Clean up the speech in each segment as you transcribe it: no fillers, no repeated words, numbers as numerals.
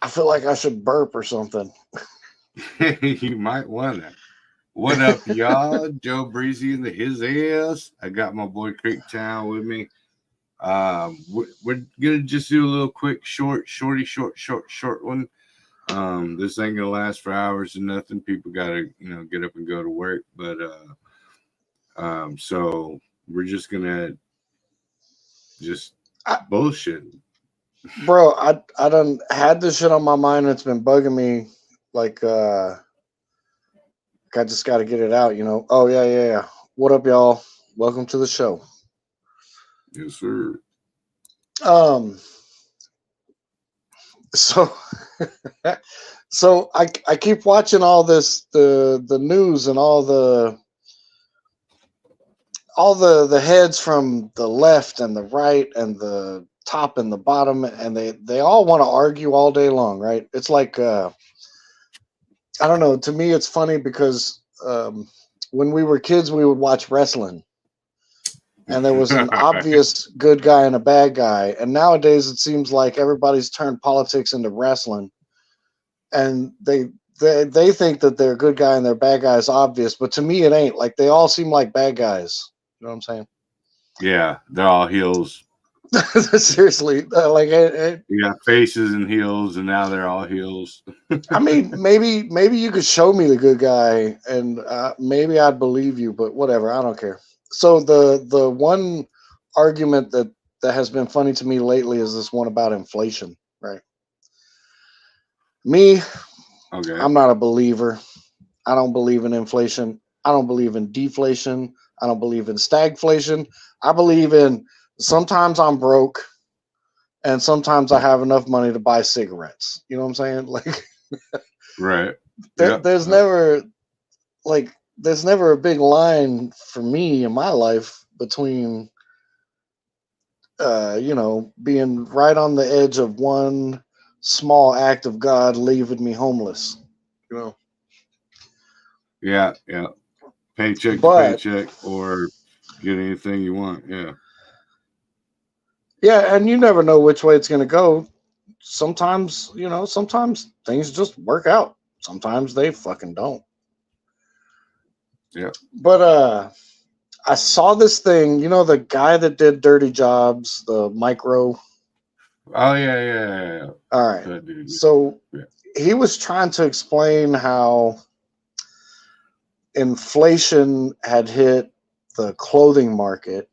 I feel like I should burp or something. You might wanna. What up, y'all? Joe Breezy in the his ass. I got my boy Creek Town with me. We're gonna just do a little quick, short one. This ain't gonna last for hours or nothing. People gotta, get up and go to work. But so we're just gonna just I, bullshit. bro, I done had this shit on my mind. And it's been bugging me. Like, I just got to get it out. Oh yeah. What up, y'all? Welcome to the show. Yes, sir. Um, so so I keep watching all this the news and all the heads from the left and the right and the top and the bottom, and they all want to argue all day long, right? It's like I don't know. To me, it's funny because when we were kids, we would watch wrestling, and there was an obvious good guy and a bad guy. And nowadays, it seems like everybody's turned politics into wrestling, and they think that their good guy and their bad guy is obvious, but to me, it ain't. Like they all seem like bad guys. You know what I'm saying? Yeah, they're all heels. Seriously, like You got faces and heels, and now they're all heels. I mean, maybe you could show me the good guy, and maybe I'd believe you. But whatever, I don't care. So the one argument that has been funny to me lately is this one about inflation, right? Me, Okay. I'm not a believer. I don't believe in inflation. I don't believe in deflation. I don't believe in stagflation. I believe in sometimes I'm broke and sometimes I have enough money to buy cigarettes. You know what I'm saying? Like Right. Yep. there's never like there's never a big line for me in my life between being right on the edge of one small act of God leaving me homeless. You know. Yeah. Yeah. Paycheck to But paycheck, or get anything you want. Yeah. yeah, and you never know which way it's gonna go. Sometimes, sometimes things just work out. Sometimes they fucking don't. Yeah. But I saw this thing, the guy that did Dirty Jobs, the micro. Oh yeah. Yeah. Yeah. All right. That dude. So Yeah. he was trying to explain how inflation had hit the clothing market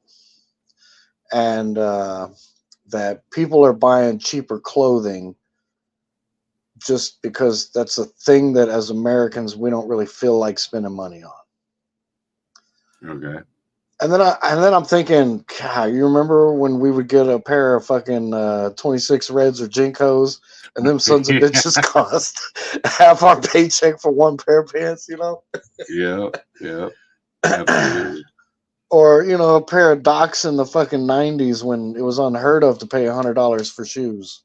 and that people are buying cheaper clothing just because that's a thing that as Americans we don't really feel like spending money on. Okay. And then I'm thinking, God, you remember when we would get a pair of fucking 26 Reds or Jinkos, and them sons of bitches cost half our paycheck for one pair of pants, Yeah. Yeah. Absolutely. Or a pair of Docs in the fucking 90s when it was unheard of to pay $100 for shoes.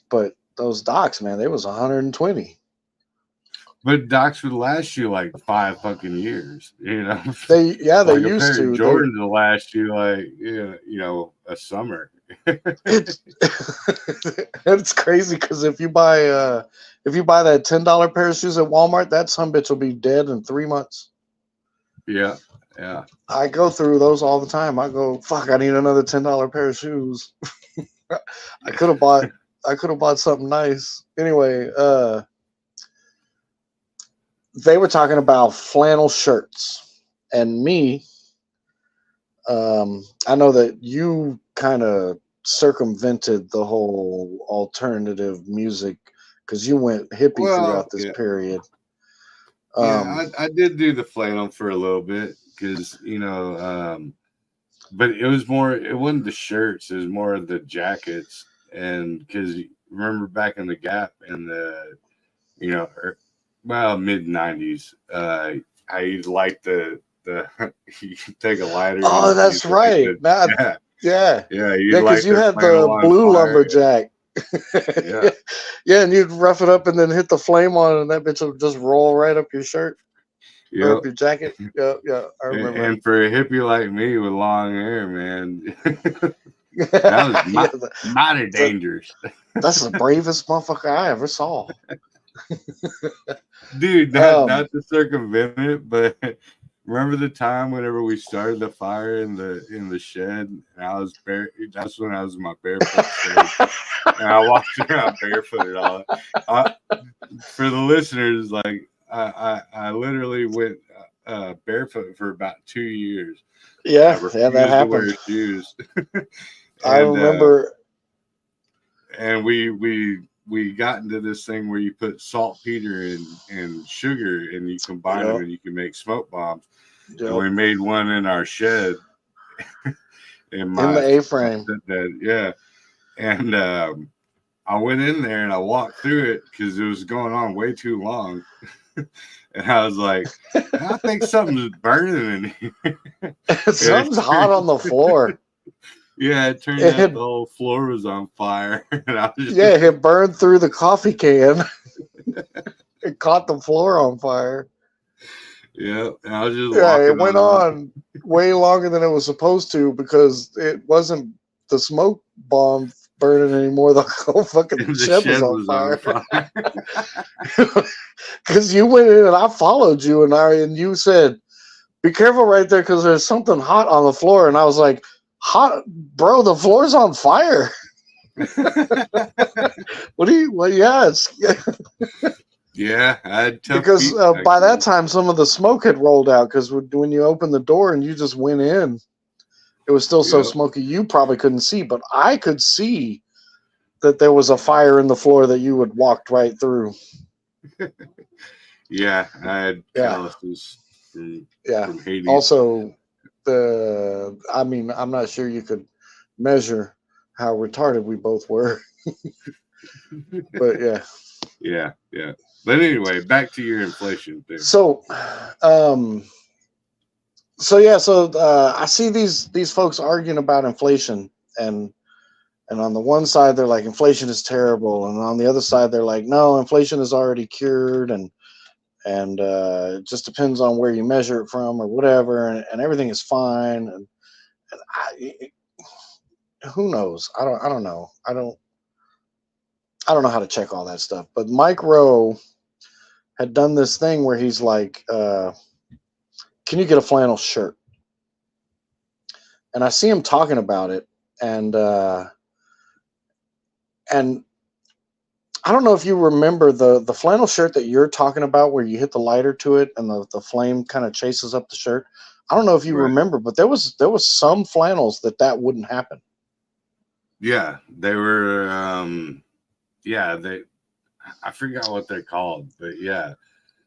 But those Docs, man, they was 120. But docs would last you like 5 fucking years. They Like a used pair of to. Jordans will last you like a summer. It it's crazy because if you buy that $10 pair of shoes at Walmart, that some bitch will be dead in 3 months. Yeah. Yeah. I go through those all the time. I go, fuck, I need another $10 pair of shoes. I could have bought I could have bought something nice. Anyway, they were talking about flannel shirts. And me, I know that you kind of circumvented the whole alternative music because you went hippie Well, throughout this yeah. period. Yeah, Um, I did do the flannel for a little bit because but it wasn't the shirts, it was more of the jackets, and because remember back in the Gap in the mid 90s, I used to like the you take a lighter oh, and you that's light right. the Now, yeah yeah, yeah yeah, you'd because light you the had the flannel on blue fire. lumberjack. Yeah. Yeah, and you'd rough it up and then hit the flame on it, and that bitch would just roll right up your shirt or Yep. up your jacket. Yeah, yeah, I remember. And for a hippie like me with long hair, man, That was Yeah, mighty dangerous. that's the bravest motherfucker I ever saw. Dude, Um, not to circumvent it, but remember the time whenever we started the fire in the shed and I was bare, that's when I was in my barefoot stage. And I walked around barefooted all. For the listeners, like I literally went barefoot for about 2 years. I yeah, that refused to happened. wear shoes, I and remember. we got into this thing where you put saltpeter and sugar and you combine them Yep, and you can make smoke bombs. And yep. we made one in our shed in In the my A-frame. stepdad, yeah. And I went in there and I walked through it because it was going on way too long. And I was like, I think something's burning in here. Something's hot on the floor. Yeah, it turned It out the had, whole floor was on fire. And I was yeah, it burned through the coffee can. It caught the floor on fire. yeah, and I was just Yeah, it walking went on. on way longer than it was supposed to because it wasn't the smoke bomb burning anymore. The whole fucking And the shed was shed on was on fire. fire. Because you went in and I followed you and you said, "Be careful right there because there's something hot on the floor." And I was like, "Hot, bro? The floor's on fire." What do you? Well, yeah, it's Yeah, I had tough because feet back by that then. time some of the smoke had rolled out. Because when you opened the door and you just went in, it was still so Yep. smoky you probably couldn't see, but I could see that there was a fire in the floor that you had walked right through. Yeah, I had Yeah, calluses yeah. from Hades. Also, I mean, I'm not sure you could measure how retarded we both were, but yeah. Yeah, yeah. But anyway, back to your inflation thing. So, um, so I see these folks arguing about inflation, and on the one side they're like inflation is terrible, and on the other side they're like no, inflation is already cured, and it just depends on where you measure it from or whatever, and everything is fine. And who knows? I don't know. I don't know how to check all that stuff. But Mike Rowe had done this thing where he's like, "Can you get a flannel shirt?" And I see him talking about it, and and I don't know if you remember the flannel shirt that you're talking about, where you hit the lighter to it and the flame kind of chases up the shirt. I don't know if you Right. remember, but there was some flannels that wouldn't happen. Yeah, they were yeah, I forgot what they're called, but yeah.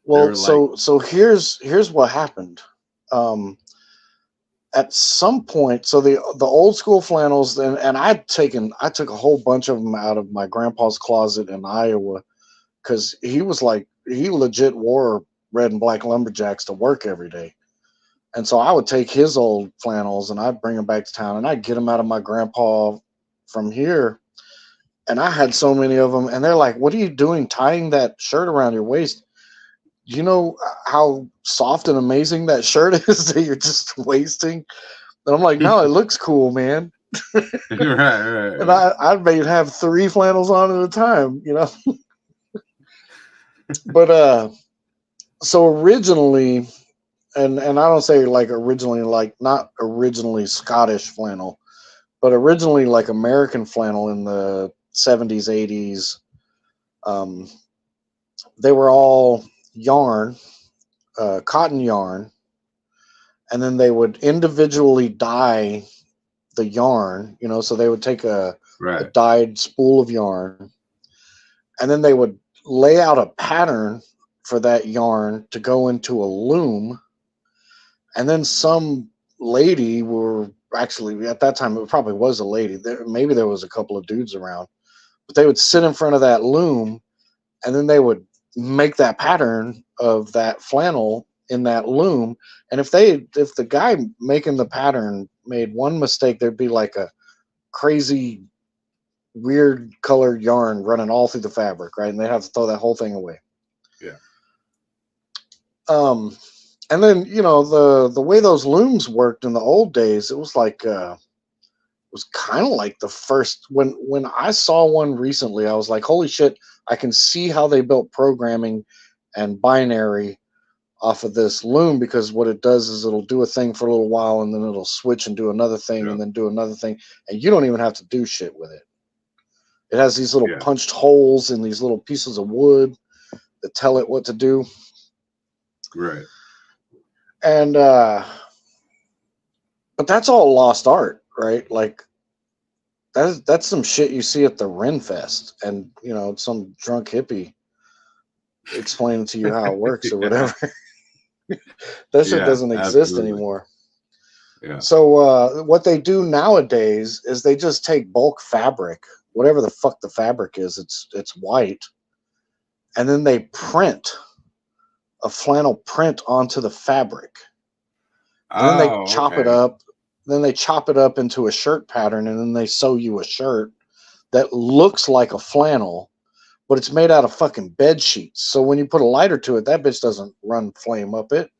They Well, were like so here's what happened. Um, at some point, so the old school flannels, and I took a whole bunch of them out of my grandpa's closet in Iowa because he legit wore red and black lumberjacks to work every day. And so I would take his old flannels and I'd bring them back to town and I'd get them out of my grandpa from here. And I had so many of them, and they're like, "What are you doing tying that shirt around your waist? You know how soft and amazing that shirt is that you're just wasting?" And I'm like, "No, it looks cool, man." And right. I may have 3 flannels on at a time, you know. But so originally, and I don't say like originally, like not originally Scottish flannel, but originally like American flannel in the 70s, 80s. Um, they were all yarn, cotton yarn, and then they would individually dye the yarn, you know, so they would take a Right. dyed spool of yarn, and then they would lay out a pattern for that yarn to go into a loom, and then some lady were actually at that time it probably was a lady there, maybe there was a couple of dudes around, but they would sit in front of that loom, and then they would make that pattern of that flannel in that loom. And if the guy making the pattern made one mistake, there'd be like a crazy weird colored yarn running all through the fabric, right? And they'd have to throw that whole thing away. Yeah. um and then, you know, the way those looms worked in the old days, it was like was kind of like the first when I saw one recently, I was like, holy shit, I can see how they built programming and binary off of this loom, because what it does is it'll do a thing for a little while and then it'll switch and do another thing Yeah. and then do another thing, and you don't even have to do shit with it. It has these little Yeah. punched holes in these little pieces of wood that tell it what to do. Right. And but that's all lost art, right? Like that's some shit you see at the Ren Fest, and you know, some drunk hippie explaining to you how it works or whatever. That shit Yeah, doesn't exist absolutely. anymore. Yeah. So what they do nowadays is they just take bulk fabric, whatever the fuck the fabric is, it's white, and then they print a flannel print onto the fabric. And then they chop it Okay. up. Then they chop it up into a shirt pattern, and then they sew you a shirt that looks like a flannel, but it's made out of fucking bed sheets. So when you put a lighter to it, that bitch doesn't run flame up it,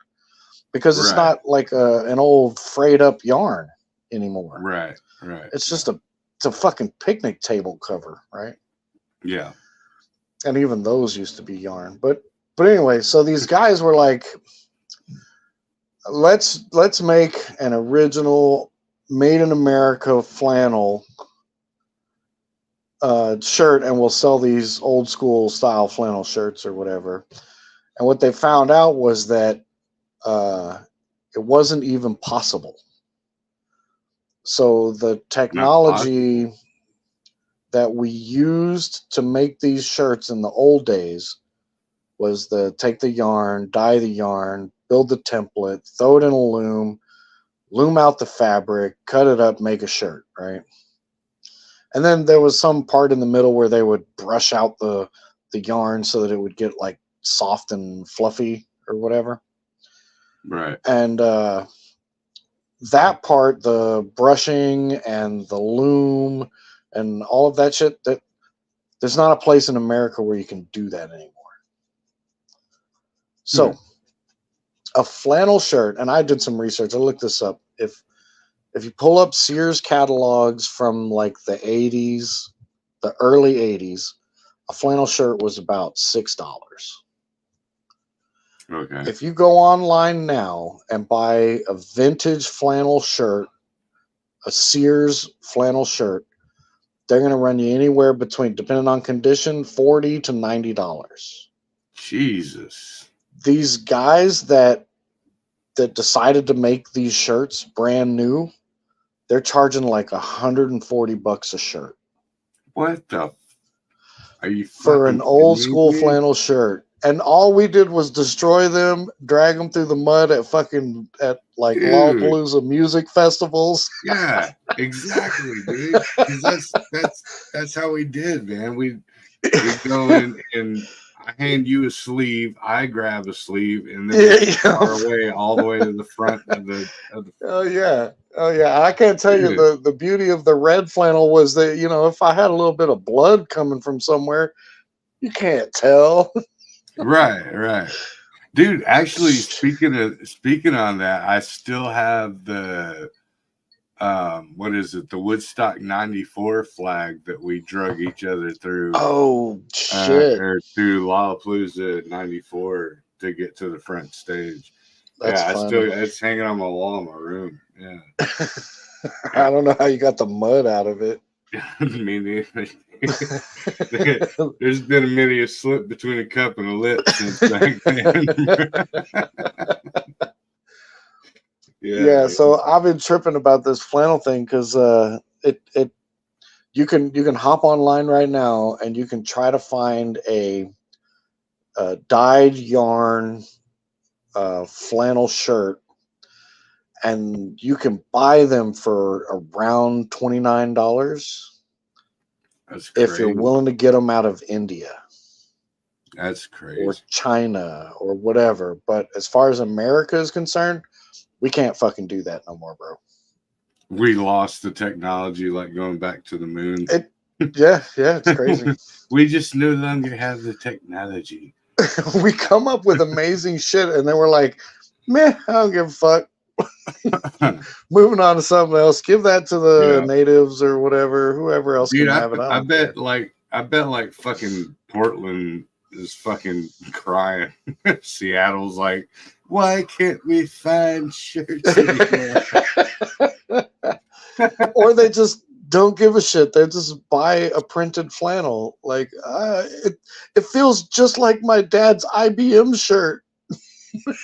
because it's Right. not like an old frayed up yarn anymore. Right. Right. It's just it's a fucking picnic table cover, right? Yeah. And even those used to be yarn. But anyway, so these guys were like, let's make an original made in America flannel shirt, and we'll sell these old school style flannel shirts or whatever. And what they found out was that it wasn't even possible. So the Not technology possible. that we used to make these shirts in the old days was take the yarn, dye the yarn, build the template, throw it in a loom out the fabric, cut it up, make a shirt, right? And then there was some part in the middle where they would brush out the yarn so that it would get like soft and fluffy or whatever. Right. And that part, the brushing and the loom and all of that shit, that there's not a place in America where you can do that anymore. So a flannel shirt, and I did some research, I looked this up. If you pull up Sears catalogs from like the 80s, the early 80s, a flannel shirt was about $6. Okay. If you go online now and buy a vintage flannel shirt, a Sears flannel shirt, they're going to run you anywhere between, depending on condition, $40 to $90. Jesus. These guys that decided to make these shirts brand new, they're charging like $140 a shirt. What the? Are you for an fucking old kidding school me? flannel shirt? And all we did was destroy them, drag them through the mud at like Dude. Lollapalooza music festivals. Yeah, exactly, dude. Because that's how we did, man. We go in and I hand you a sleeve, I grab a sleeve, and then we our way all the way to the front of the. Oh yeah. I can't tell you Dude. the beauty of the red flannel was that, you know, if I had a little bit of blood coming from somewhere, you can't tell. Right. Dude, actually speaking on that, I still have the what is it? The Woodstock 94 flag that we drug each other through. Oh shit. Or through Lollapalooza 94 to get to the front stage. That's funny. It's hanging on my wall in my room. Yeah. I don't know how you got the mud out of it. Me neither. There's been many a slip between a cup and a lip since back then. Yeah, so I've been tripping about this flannel thing because you can hop online right now and you can try to find a dyed yarn flannel shirt, and you can buy them for around $29. That's crazy. If you're willing to get them out of India. That's crazy. Or China or whatever. But as far as America is concerned, we can't fucking do that no more, bro. We lost the technology, like going back to the moon. Yeah, it's crazy. We just no longer have the technology. We come up with amazing shit, and then we're like, meh, I don't give a fuck. Moving on to something else. Give that to the Yeah. natives or whatever, whoever else Dude, can have it. I bet like fucking Portland is fucking crying. Seattle's like, why can't we find shirts anymore? Or they just don't give a shit. They just buy a printed flannel. Like it feels just like my dad's IBM shirt.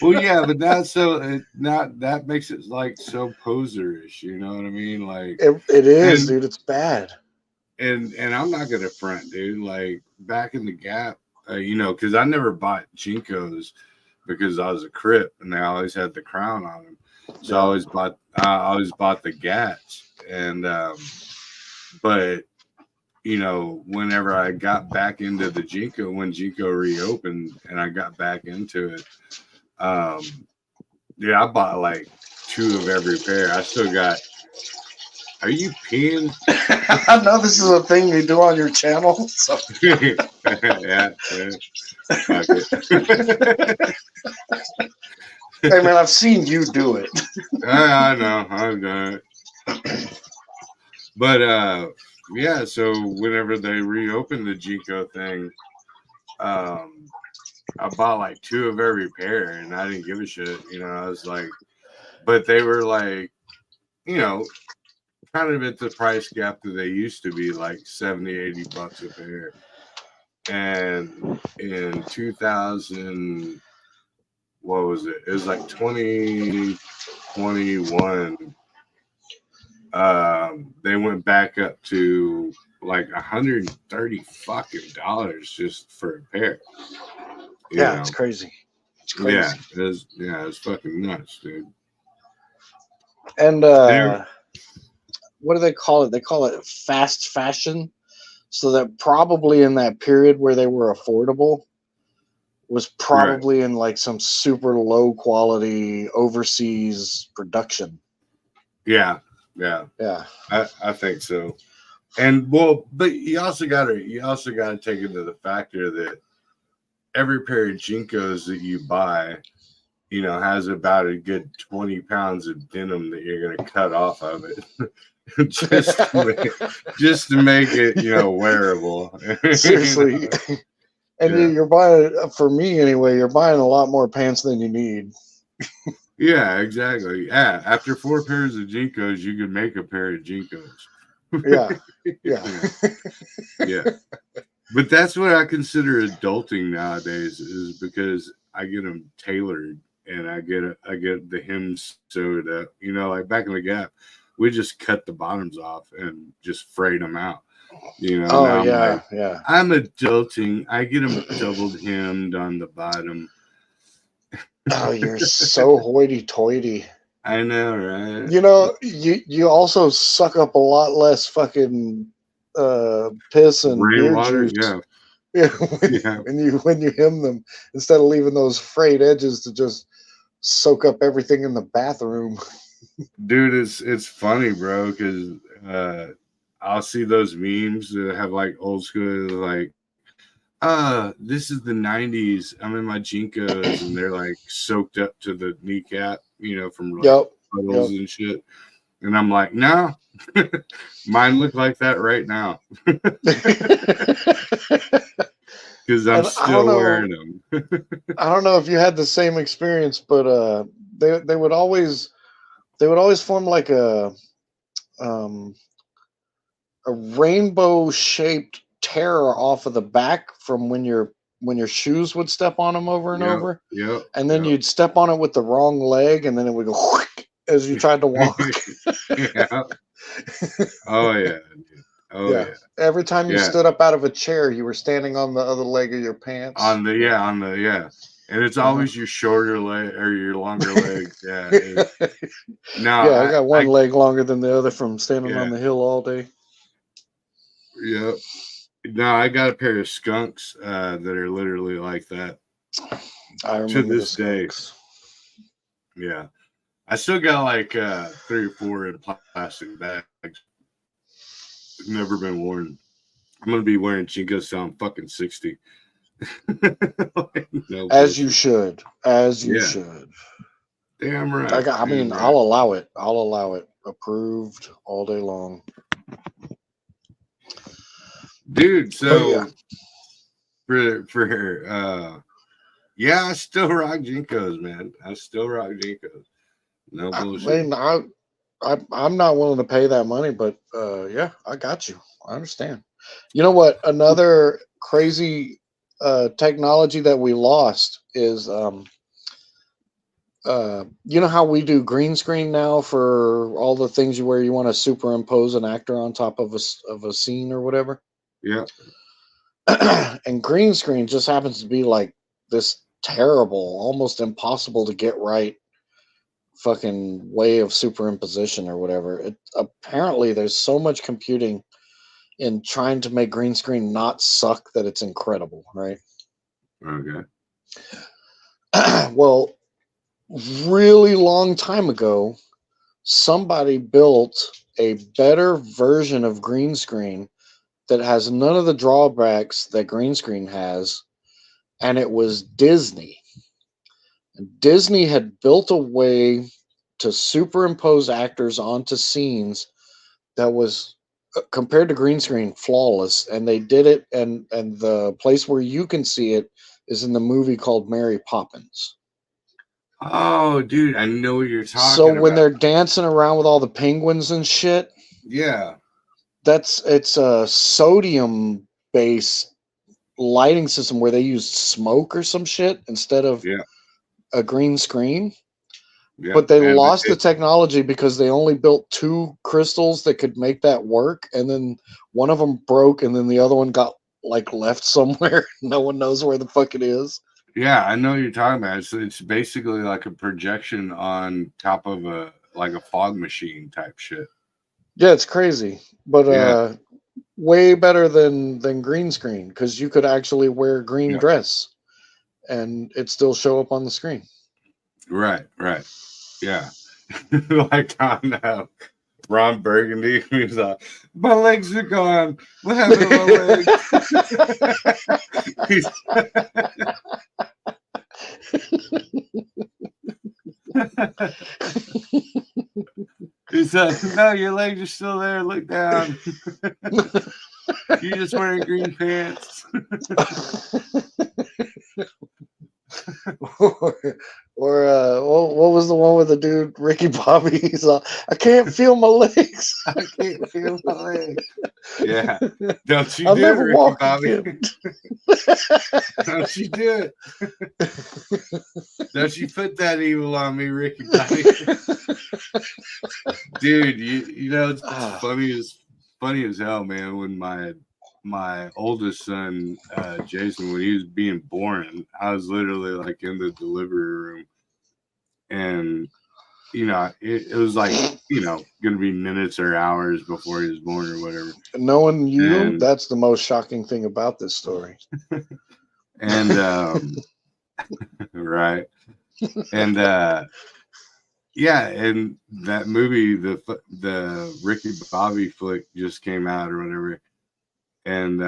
Well, yeah, but that's so not that makes it like so poserish. You know what I mean? Like It is, and dude. It's bad. and I'm not gonna front, dude. Like back in the Gap, because I never bought Jinkos because I was a Crip and they always had the crown on them. So I always bought the Gats, and but whenever I got back into the Jinko, when Jinko reopened and I got back into it, yeah, I bought like 2 of every pair. I still got. Are you peeing? I know this is a thing you do on your channel. So. yeah. Fuck it. Hey man, I've seen you do it. I know, I've done it. But yeah, so whenever they reopened the Jinko thing, I bought like 2 of every pair and I didn't give a shit. I was like, but they were like, kind of at the price gap that they used to be, like $70-$80 a pair. And in 2000, what was it? It was like 2021. They went back up to like $130 fucking just for a pair. Yeah, it's crazy. It's crazy. Yeah, it's fucking nuts, dude. And what do they call it? They call it fast fashion. So that probably in that period where they were affordable was probably in like some super low quality overseas production. Yeah. I think so. And but you also got to take into the factor that every pair of Jinkos that you buy, has about a good 20 pounds of denim that you're going to cut off of it. just to make it, wearable. Seriously. And you're buying, for me anyway, you're buying a lot more pants than you need. Yeah, exactly. Yeah, after 4 pairs of Jinkos, you could make a pair of Jinkos. Yeah. But that's what I consider adulting nowadays, is because I get them tailored and I get the hems sewed up. Like back in the Gap, we just cut the bottoms off and just frayed them out. Oh yeah, yeah. I'm adulting. I get them doubled hemmed on the bottom. Oh, you're so hoity-toity. I know, right? You also suck up a lot less fucking piss and rainwater. Juice. Yeah. When you hem them, instead of leaving those frayed edges to just soak up everything in the bathroom. Dude, it's funny, bro, because I'll see those memes that have like old school, like, this is the 90s. I'm in my Jinkos and they're like soaked up to the kneecap, from like puddles and shit. And I'm like, no, mine look like that right now. Because I'm still wearing them. I don't know if you had the same experience, but they would always form like a rainbow shaped tear off of the back from when your shoes would step on them over and over. Yeah. And then you'd step on it with the wrong leg, and then it would go as you tried to walk. Yeah. Oh yeah. Oh yeah. Every time you stood up out of a chair, you were standing on the other leg of your pants. And it's always your shorter leg or your longer leg. Yeah. I got one leg longer than the other from standing on the hill all day. Yeah. No, I got a pair of Skunks that are literally like that. I remember to this day. Yeah. I still got like 3 or 4 in plastic bags. Never been worn. I'm gonna be wearing Jinkos till I'm fucking 60. As you should. As you should. Damn right. I mean, Damn right. I'll allow it. I'll allow it. Approved all day long. Dude, But yeah, so yeah, I still rock Jinkos, man. I still rock Jinkos. No I bullshit. mean, I'm not willing to pay that money, but yeah, I got you. I understand. You know what? Another crazy technology that we lost is you know how we do green screen now for all the things where you want to superimpose an actor on top of of a scene or whatever. Yeah. And green screen just happens to be like this terrible, almost impossible to get right fucking way of superimposition or whatever. It apparently there's so much computing in trying to make green screen not suck that it's incredible, right? Okay. Well, really long time ago, somebody built a better version of green screen that has none of the drawbacks that green screen has, and it was Disney. And Disney had built a way to superimpose actors onto scenes that was compared to green screen flawless, and they did it, and the place where you can see it is in the movie called Mary Poppins. Oh, dude, I know what you're So talking when about. they're dancing around with all the penguins and shit, Yeah. it's a sodium based lighting system where they used smoke or some shit instead of Yeah. a green screen. Yeah. But they And lost the technology because they only built two crystals that could make that work, and then one of them broke, and then the other one got like left somewhere. No one knows where the fuck it is. yeah, I know what you're talking about. It's basically like a projection on top of a fog machine type shit. Yeah, it's crazy, but Yeah. way better than green screen because you could actually wear a green Yeah. dress and it still show up on the screen. Right. Right. Yeah. Like on Ron Burgundy, he's like, my legs are gone. What happened to my legs? He's He said, no, your legs are still there. Look down. You're just wearing green pants. What was the one with the dude Ricky Bobby? He's like, I can't feel my legs. I can't feel my legs. Yeah. Don't you I'll do it, never Ricky walk Bobby. again. Don't you do it. Don't you put that evil on me, Ricky Bobby. Dude, you know it's funny as hell, man. When my oldest son, Jason, when he was being born, I was literally like in the delivery room, and it was like gonna be minutes or hours before he was born or whatever. Knowing you, And that's the most shocking thing about this story. and right, and yeah, and that movie, the Ricky Bobby flick just came out or whatever, and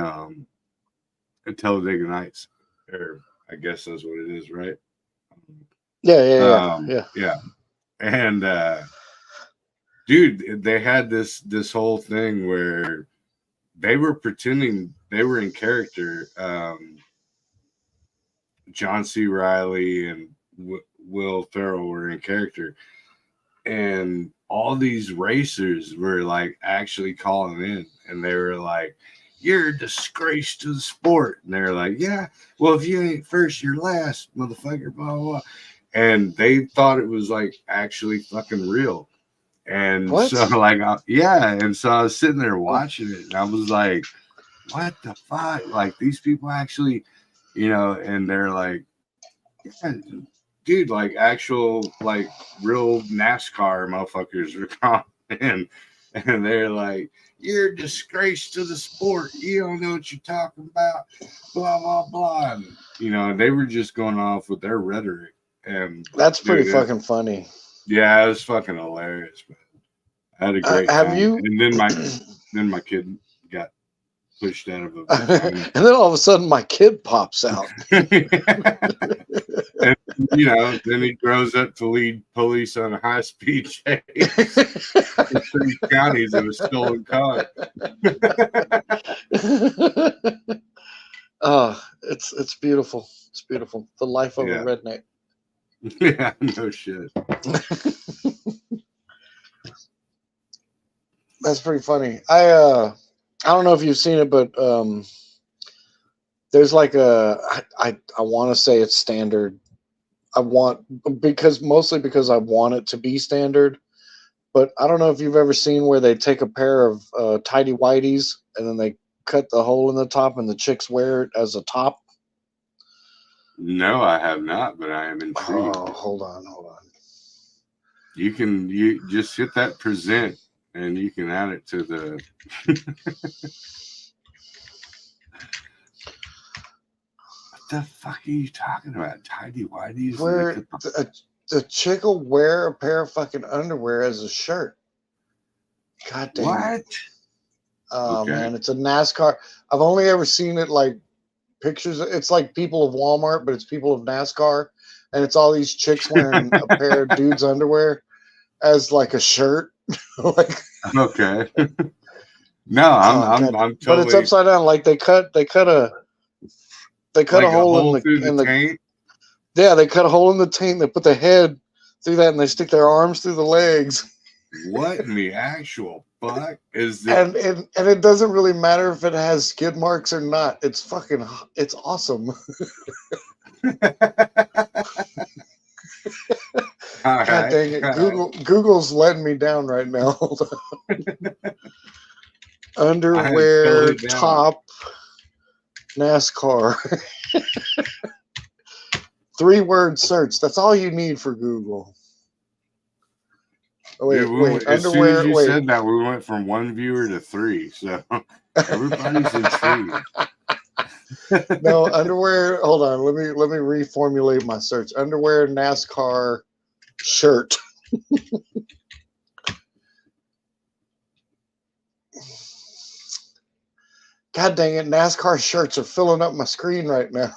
Talladega Nights, or I guess that's what it is, right? Yeah. Yeah, and dude, they had this whole thing where they were pretending they were in character. John C. Riley and Will Ferrell were in character, and all these racers were like actually calling in, and they were like, you're a disgrace to the sport. And they're like, yeah, well, if you ain't first, you're last, motherfucker, blah, blah, blah. And they thought it was like actually fucking real. And What? so like, yeah. And so I was sitting there watching it, and I was like, what the fuck? Like, these people actually, and they're like, yeah, dude, like actual, like real NASCAR motherfuckers were calling, and they're like, you're a disgrace to the sport. You don't know what you're talking about, blah, blah, blah. And, they were just going off with their rhetoric. And That's pretty fucking funny. Yeah, it was fucking hilarious, man. I had a great Have time. you? And then my kid got pushed out of a and then all of a sudden my kid pops out. and, then he grows up to lead police on a high-speed chase in 3 counties of a stolen car. It's beautiful. It's beautiful. The life of a redneck. Yeah, no shit. That's pretty funny. I don't know if you've seen it, but there's like I want to say it's standard. Mostly because I want it to be standard. But I don't know if you've ever seen where they take a pair of tidy whities and then they cut the hole in the top and the chicks wear it as a top. No, I have not, but I am intrigued. Oh, hold on. You just hit that present and you can add it to the What the fuck are you talking about? Tidy whities? Where the chick will wear a pair of fucking underwear as a shirt. God damn. What? Oh, okay. Man, it's a NASCAR. I've only ever seen it like pictures. It's like people of Walmart, but it's people of NASCAR. And it's all these chicks wearing a pair of dudes' underwear as like a shirt. Like, okay. No, I'm totally. But it's upside down. Like they cut a hole in the taint. Yeah, they cut a hole in the taint. They put the head through that, and they stick their arms through the legs. What in the actual fuck is that? And it doesn't really matter if it has skid marks or not. It's awesome. God dang it. Google's letting me down right now. Hold on. Underwear top NASCAR. 3-word search. That's all you need for Google. Oh, wait. As soon as you said that, we went from 1 viewer to 3. So everybody's intrigued. No, underwear. Hold on. Let me reformulate my search. Underwear NASCAR shirt. God dang it. NASCAR shirts are filling up my screen right now.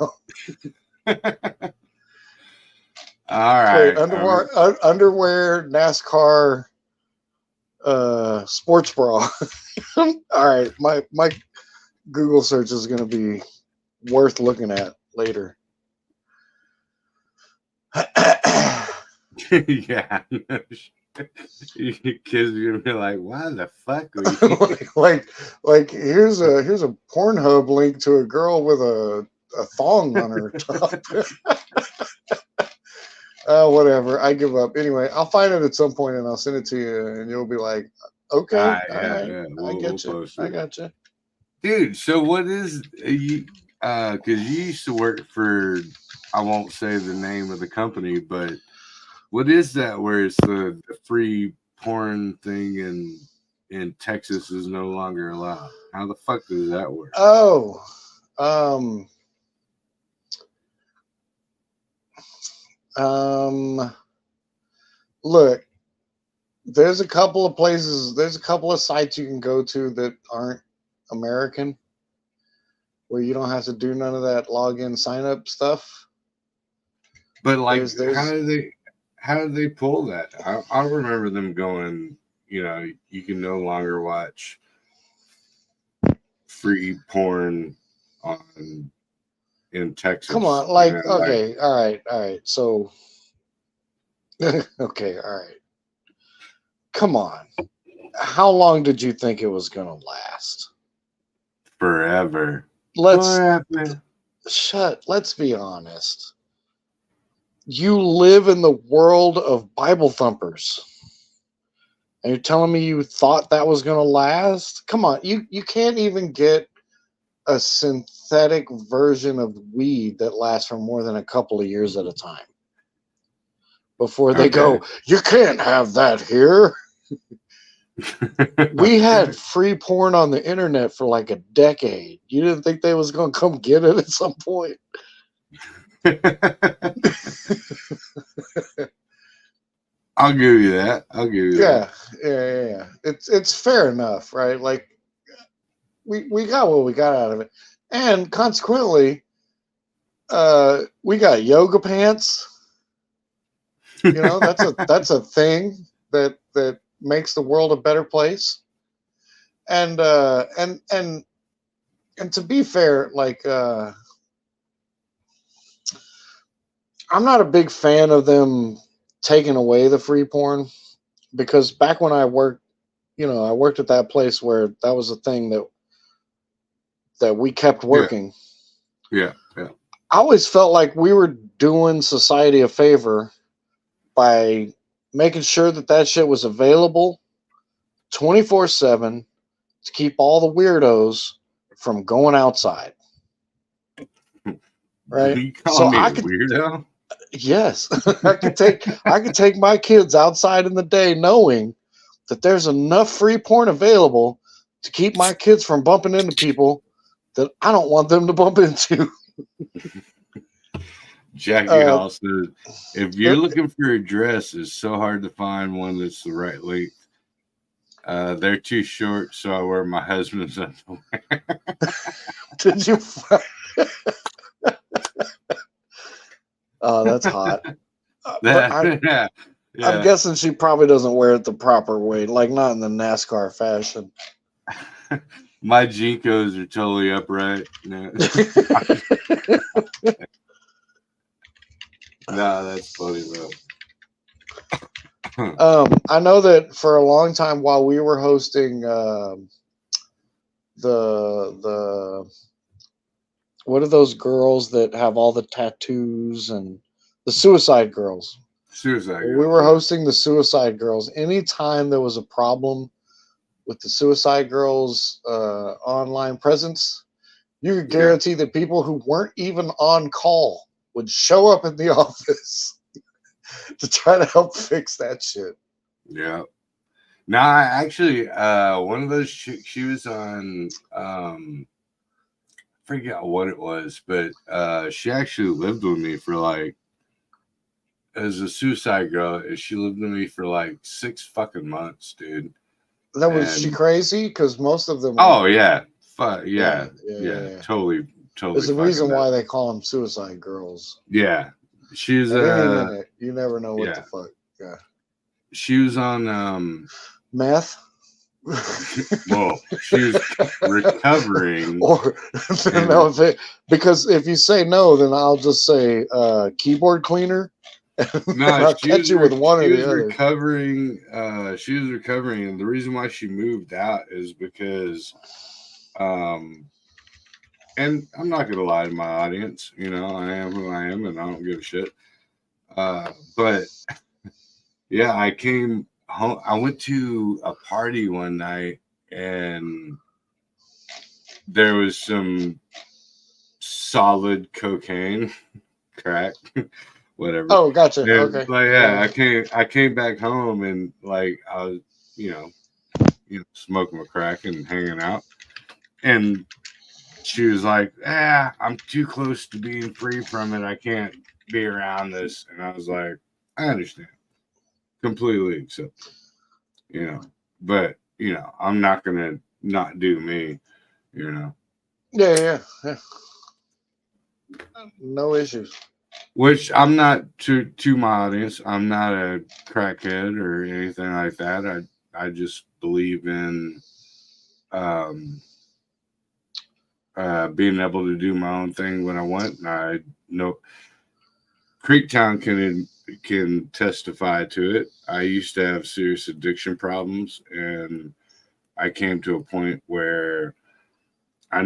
All right. Wait, underwear NASCAR sports bra. All right. My Google search is going to be worth looking at later. Yeah. Kids are gonna be like, "Why the fuck?" like here's a Pornhub link to a girl with a thong on her top. Whatever. I give up. Anyway, I'll find it at some point and I'll send it to you, and you'll be like, "Okay, all right. I get you. I got you." Dude, so what is you? Because you used to work for, I won't say the name of the company, but what is that where it's the free porn thing in Texas is no longer allowed? How the fuck does that work? Oh, look, there's a couple of places, there's a couple of sites you can go to that aren't American, where you don't have to do none of that login sign up stuff. But like, how do they pull that? I remember them going, you can no longer watch free porn in Texas. Come on, okay, all right. So, okay, all right. Come on. How long did you think it was going to last? Forever. Let's be honest. You live in the world of Bible thumpers. And you're telling me you thought that was going to last? Come on, you can't even get a synthetic version of weed that lasts for more than a couple of years at a time before they go, "You can't have that here." We had free porn on the internet for like a decade. You didn't think they was going to come get it at some point? I'll give you that. Yeah. It's fair enough, right? Like, we got what we got out of it, and consequently, we got yoga pants. You know, that's a thing that makes the world a better place. And to be fair, like I'm not a big fan of them taking away the free porn because back when I worked, I worked at that place where that was a thing that we kept Yeah, working. yeah. I always felt like we were doing society a favor by making sure that shit was available 24/7 to keep all the weirdos from going outside. Right? You So calling me I a could, weirdo? yes, I could take my kids outside in the day knowing that there's enough free porn available to keep my kids from bumping into people that I don't want them to bump into. Jackie Uh, Hall says, if you're looking for a dress, it's so hard to find one that's the right length. They're too short, so I wear my husband's underwear. did you? Oh, that's hot. But yeah, I'm guessing she probably doesn't wear it the proper way, like not in the NASCAR fashion. My Jinkos are totally upright. No, nah, that's funny though. I know that for a long time while we were hosting the what are those girls that have all the tattoos and the Suicide Girls? Suicide We Girls, were yeah. hosting the Suicide Girls. Anytime there was a problem with the Suicide Girls online presence, you could Yeah. guarantee that people who weren't even on call would show up in the office to try to help fix that shit. Yeah. Now, I actually, one of those she was on. Forget what it was, but she actually lived with me for like as a Suicide Girl. She lived with me for like 6 fucking months, dude. That was she And crazy? Because most of them oh are. yeah, Yeah, totally There's a fucking reason why nuts. they call them Suicide Girls. Yeah, she's At any minute, you never know what the yeah, fuck. Yeah, she was on meth. well, she was recovering. Or no, because if you say no, then I'll just say keyboard cleaner. No, I'll catch you with one or she the was other. recovering. She was recovering, and the reason why she moved out is because, and I'm not gonna lie to my audience. You know, I am who I am, and I don't give a shit. But yeah, I came home. I went to a party one night, and there was some solid cocaine, crack. Whatever. Oh, gotcha. And, Okay. but yeah, I came back home and like I was, smoking a crack and hanging out. And she was like, I'm too close to being free from it. I can't be around this. And I was like, I understand. Completely accept it. But I'm not gonna not do me, you know. Yeah. No issues. Which I'm not to my audience. I'm not a crackhead or anything like that. I just believe in being able to do my own thing when I want. And I know Creektown can testify to it. I used to have serious addiction problems, and I came to a point where I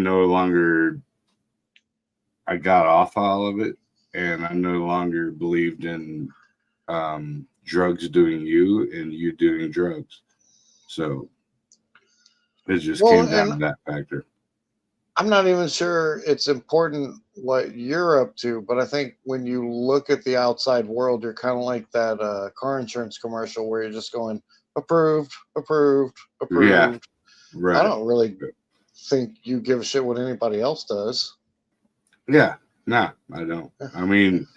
got off all of it, and I no longer believed in drugs doing you and you doing drugs. So it just came down to that factor. I'm not even sure it's important what you're up to, but I think when you look at the outside world, you're kind of like that car insurance commercial where you're just going approved, approved, approved. Yeah, right. I don't really think you give a shit what anybody else does. Yeah, nah, I don't. I mean,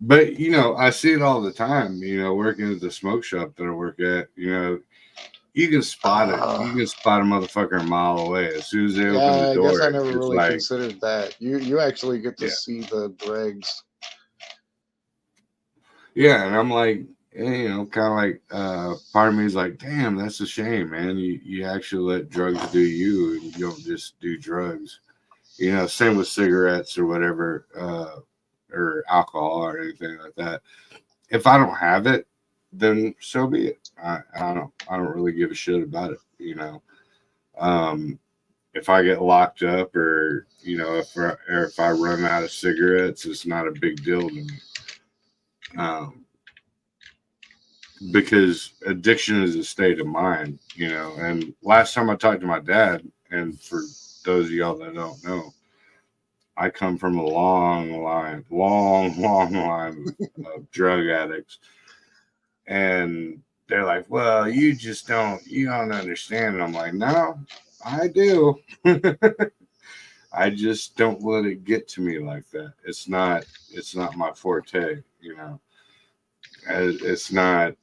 but I see it all the time. Working at the smoke shop that I work at. You can spot it. You can spot a motherfucker a mile away. As soon as they open the I door, guess I never it's really like, considered that. You actually get to Yeah. see the dregs. yeah. And I'm like, you know, kind of like, part of me is like, damn, that's a shame, man. You actually let drugs do you, and you don't just do drugs. You know, same with cigarettes or whatever, or alcohol or anything like that. If I don't have it, then so be it. I don't really give a shit about it. You know, if I get locked up or you know if I run out of cigarettes, it's not a big deal to me. Because addiction is a state of mind, you know. And last time I talked to my dad, and for those of y'all that don't know, I come from a long line of drug addicts. And they're like, well, you don't understand. And I'm like, no, I do. I just don't let it get to me like that. It's not my forte, you know. It's not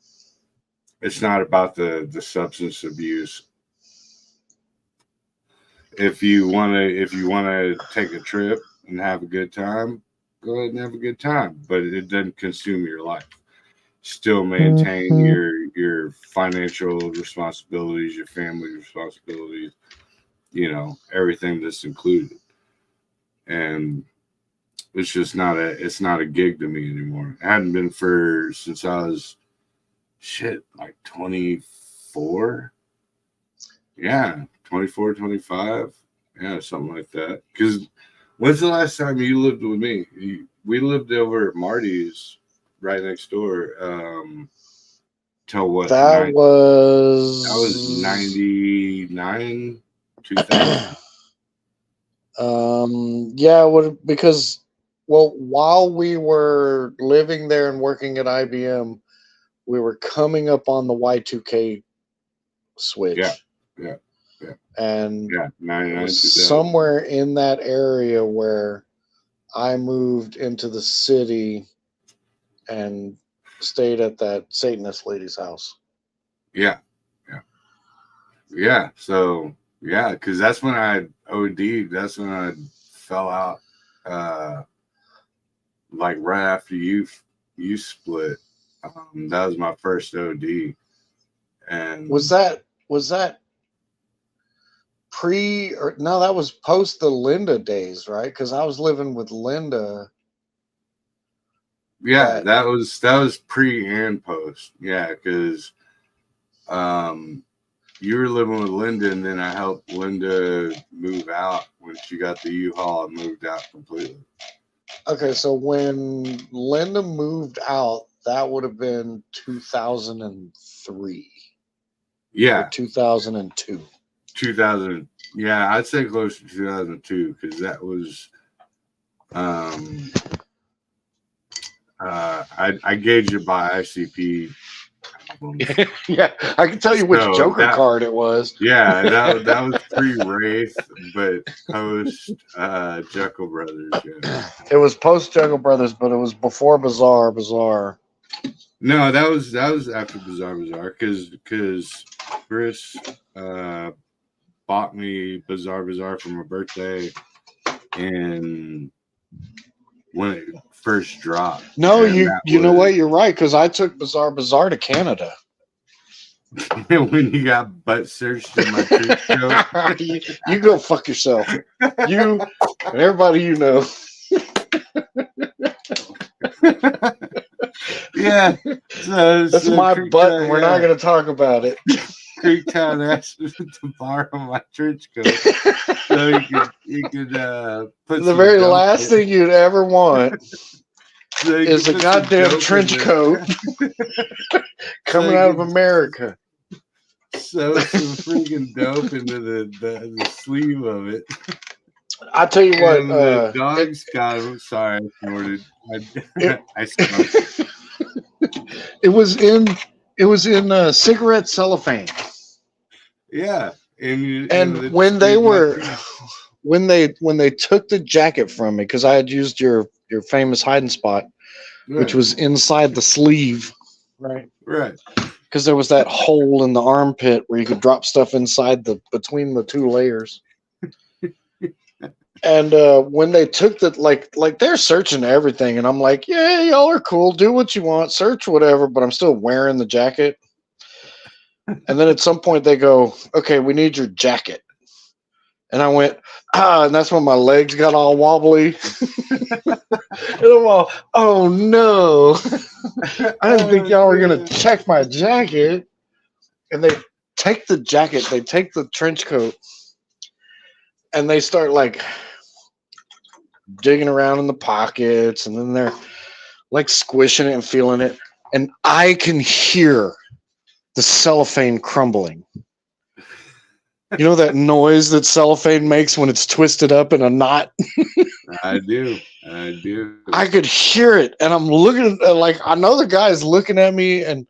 about the substance abuse. If you wanna take a trip and have a good time, go ahead and have a good time. But it doesn't consume your life. Still maintain your financial responsibilities, your family responsibilities, you know, everything that's included. And it's just not a gig to me anymore. It hadn't been since I was like 24. Yeah, 24, 25. Yeah, something like that. Because when's the last time you lived with me? We lived over at Marty's right next door. Till what? That was 99, 2000. Yeah, because while we were living there and working at IBM, we were coming up on the Y2K switch. Yeah. And Yeah, 99, 2000. Somewhere in that area where I moved into the city and stayed at that Satanist lady's house. Yeah. So yeah, because that's when I OD'd. That's when I fell out. Like right after you split. That was my first OD. And was that pre or no? That was post the Linda days, right? Because I was living with Linda. Yeah, that was pre and post. Yeah, because you were living with Linda, and then I helped Linda move out when she got the U-Haul and moved out completely. Okay, so when Linda moved out, that would have been 2003. Yeah, or 2002. 2000. Yeah, I'd say close to 2002 because that was. I gauged it by ICP. Yeah, I can tell you which Joker card it was. Yeah, that was pre-Wraith, but post Jekyll Brothers. Yeah. It was post Jekyll Brothers, but it was before Bazaar. No, that was after Bazaar because Chris bought me Bazaar for my birthday, and when it first dropped. No, you know what? You're right, because I took Bazaar to Canada. When you got butt searched in my trench coat. You go fuck yourself. You and everybody you know. Yeah. That's my butt, and we're not going to talk about it. Creektown asked me to borrow my trench coat so you could put the very last thing you'd ever want is a goddamn trench coat coming out of America. So some freaking dope into the sleeve of it. I tell you what, the dogs got him. Sorry, I snorted. I smoked. It was in cigarette cellophane. Yeah, and when they took the jacket from me, because I had used your famous hiding spot, which was inside the sleeve. Right. because there was that hole in the armpit where you could drop stuff inside the between the two layers. And when they took the like they're searching everything, and I'm like, yeah, y'all are cool, do what you want, search whatever, but I'm still wearing the jacket. And then at some point they go, okay, we need your jacket. And I went, and that's when my legs got all wobbly. And I'm all, oh no. I didn't think y'all were gonna check my jacket. And they take the jacket, they take the trench coat, and they start like digging around in the pockets, and then they're like squishing it and feeling it. And I can hear the cellophane crumbling. You know that noise that cellophane makes when it's twisted up in a knot? I do. I could hear it, and I'm looking at, like, I know the guy's looking at me, and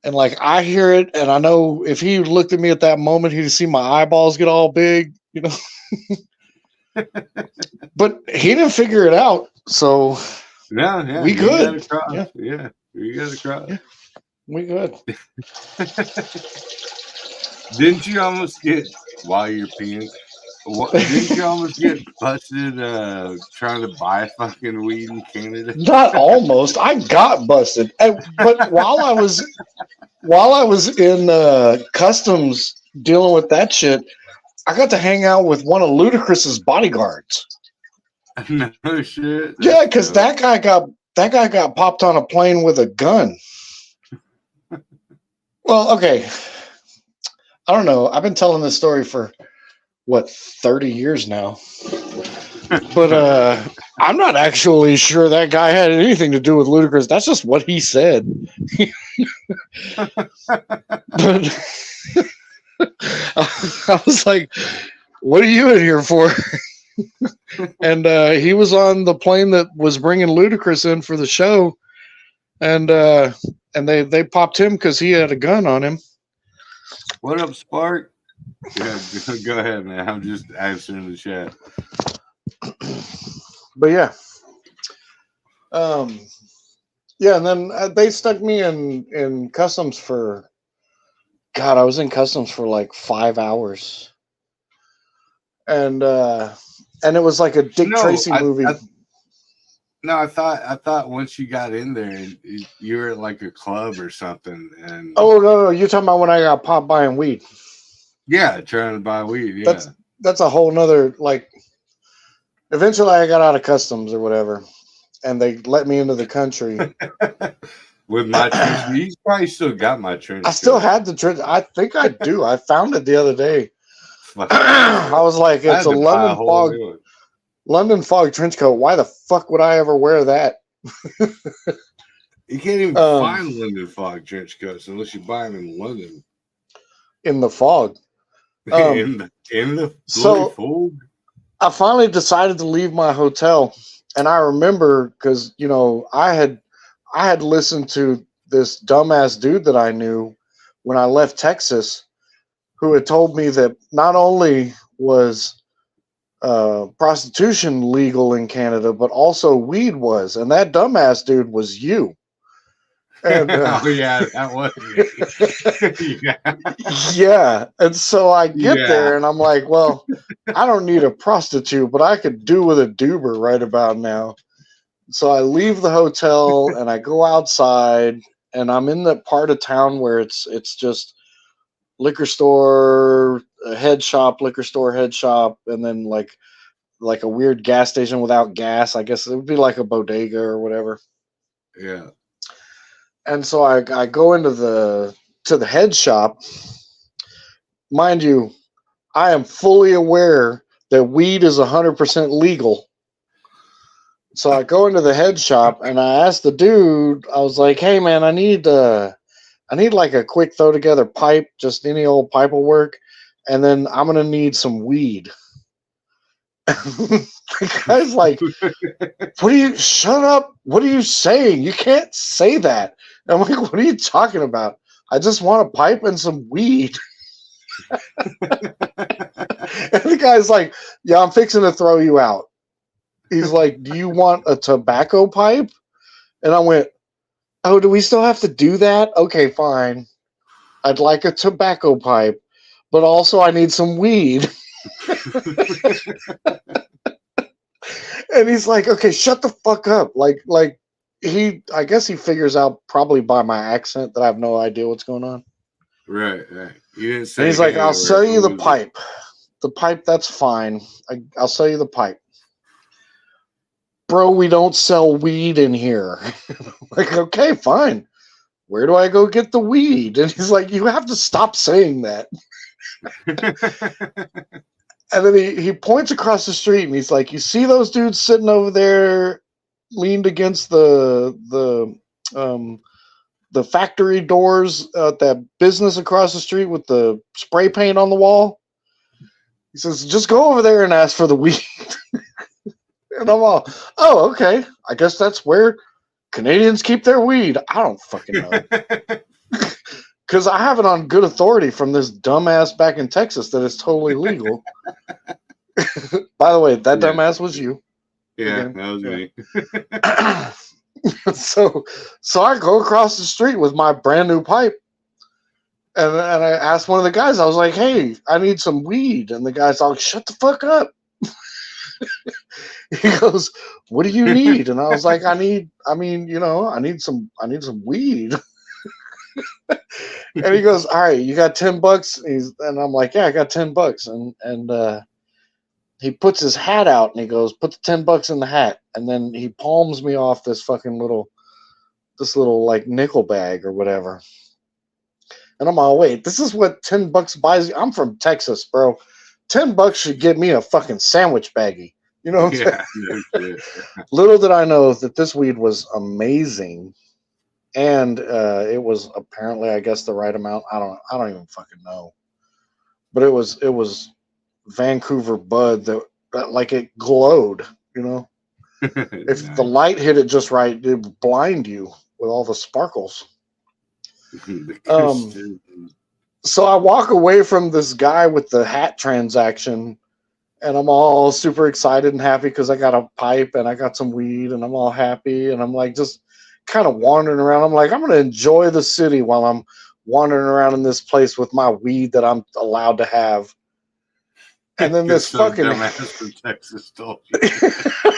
like I hear it, and I know if he looked at me at that moment, he'd see my eyeballs get all big, you know. But he didn't figure it out, so yeah, we good. Yeah, we got across. Yeah, we good. Didn't you almost get, while you're peeing, didn't you almost get busted trying to buy fucking weed in Canada? Not almost. I got busted. But while I was in customs dealing with that shit, I got to hang out with one of Ludacris's bodyguards. No shit. Yeah, because that guy got popped on a plane with a gun. Well, okay. I don't know. I've been telling this story for 30 years now. But I'm not actually sure that guy had anything to do with Ludacris. That's just what he said. But I was like, what are you in here for? And he was on the plane that was bringing Ludacris in for the show. And they popped him because he had a gun on him. What up, Spark? Yeah, go ahead, man. I'm just answering the chat. But yeah. Yeah, and then they stuck me in customs for, God, I was in customs for like 5 hours. And it was like a Dick Tracy movie. I thought once you got in there, you were at like a club or something. And oh no, you're talking about when I got popped buying weed. Yeah, trying to buy weed. Yeah, that's a whole nother, like. Eventually, I got out of customs or whatever, and they let me into the country. With my trench, you probably still got my trench. I still had the trench. I think I do. I found it the other day. I was like, it's a London fog trench coat. Why the fuck would I ever wear that? You can't even find London fog trench coats unless you buy them in London. In the fog. In the fog. I finally decided to leave my hotel, and I remember because I had listened to this dumbass dude that I knew when I left Texas, who had told me that not only was prostitution legal in Canada, but also weed was, and that dumbass dude was you. And, oh yeah, that was me. Yeah, and so I get there, and I'm like, well, I don't need a prostitute, but I could do with a doober right about now. So I leave the hotel and I go outside, and I'm in the part of town where it's just liquor store, head shop, liquor store, head shop, and then like a weird gas station without gas. I guess it would be like a bodega or whatever. Yeah. And so I go into the head shop. Mind you, I am fully aware that weed is 100% legal. So I go into the head shop and I asked the dude, I was like, hey man, I need like a quick throw together pipe, just any old pipe will work. And then I'm going to need some weed. The guy's like, shut up. What are you saying? You can't say that. I'm like, what are you talking about? I just want a pipe and some weed. And the guy's like, yeah, I'm fixing to throw you out. He's like, do you want a tobacco pipe? And I went, Oh, do we still have to do that? Okay, fine. I'd like a tobacco pipe, but also I need some weed. And he's like, okay, shut the fuck up. Like I guess he figures out probably by my accent that I have no idea what's going on. Right. You didn't say. And he's like, hey, I'll sell you the movie. pipe. The pipe, that's fine. I'll sell you the pipe. Bro, we don't sell weed in here. Like, okay, fine. Where do I go get the weed? And he's like, you have to stop saying that. And then he points across the street and he's like, you see those dudes sitting over there leaned against the factory doors at that business across the street with the spray paint on the wall? He says, just go over there and ask for the weed. And I'm all, oh, okay. I guess that's where Canadians keep their weed. I don't fucking know. Because I have it on good authority from this dumbass back in Texas that it's totally legal. By the way, that dumbass was you. Yeah, that was me. So I go across the street with my brand new pipe. And I asked one of the guys, I was like, hey, I need some weed. And the guy's like, shut the fuck up. He goes, what do you need? And I was like, I need some weed. And he goes, all right, you got $10? And I'm like, yeah, I got $10. And he puts his hat out and he goes, put the $10 in the hat. And then he palms me off this fucking little like nickel bag or whatever. And I'm all, wait, this is what $10 buys you? I'm from Texas, bro. $10 should get me a fucking sandwich baggie. You know what I'm saying? Little did I know that this weed was amazing. And it was apparently, I guess, the right amount. I don't even fucking know. But it was Vancouver bud that like it glowed, you know. If Nice. the light hit it just right, it would blind you with all the sparkles. So I walk away from this guy with the hat transaction, and I'm all super excited and happy because I got a pipe and I got some weed, and I'm all happy, and I'm like just kind of wandering around. I'm like, I'm gonna enjoy the city while I'm wandering around in this place with my weed that I'm allowed to have. And then this fucking dumbass from Texas told you.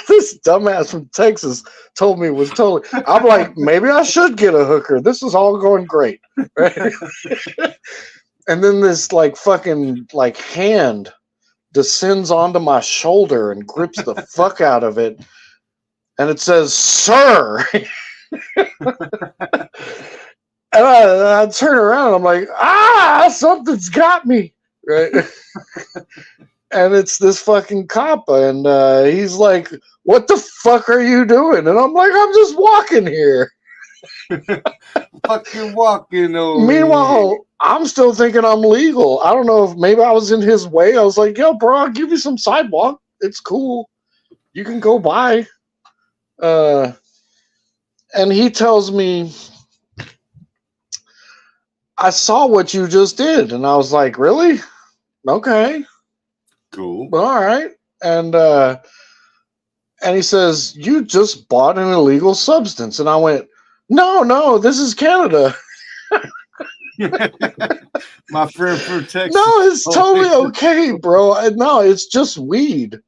This dumbass from Texas told me was totally. I'm like, maybe I should get a hooker. This is all going great, right? And then this like fucking like hand descends onto my shoulder and grips the fuck out of it, and it says, "Sir." And I turn around and I'm like, something's got me, right? And it's this fucking cop, and he's like, what the fuck are you doing? And I'm like, I'm just walking here. Fucking walking over. Meanwhile, I'm still thinking I'm legal. I don't know if maybe I was in his way. I was like, yo, bro, I'll give you some sidewalk. It's cool. You can go by. And he tells me, I saw what you just did. And I was like, really? Okay. Cool. All right. And he says, you just bought an illegal substance. And I went, no, this is Canada. My friend from Texas. No, it's totally okay, bro. No, it's just weed.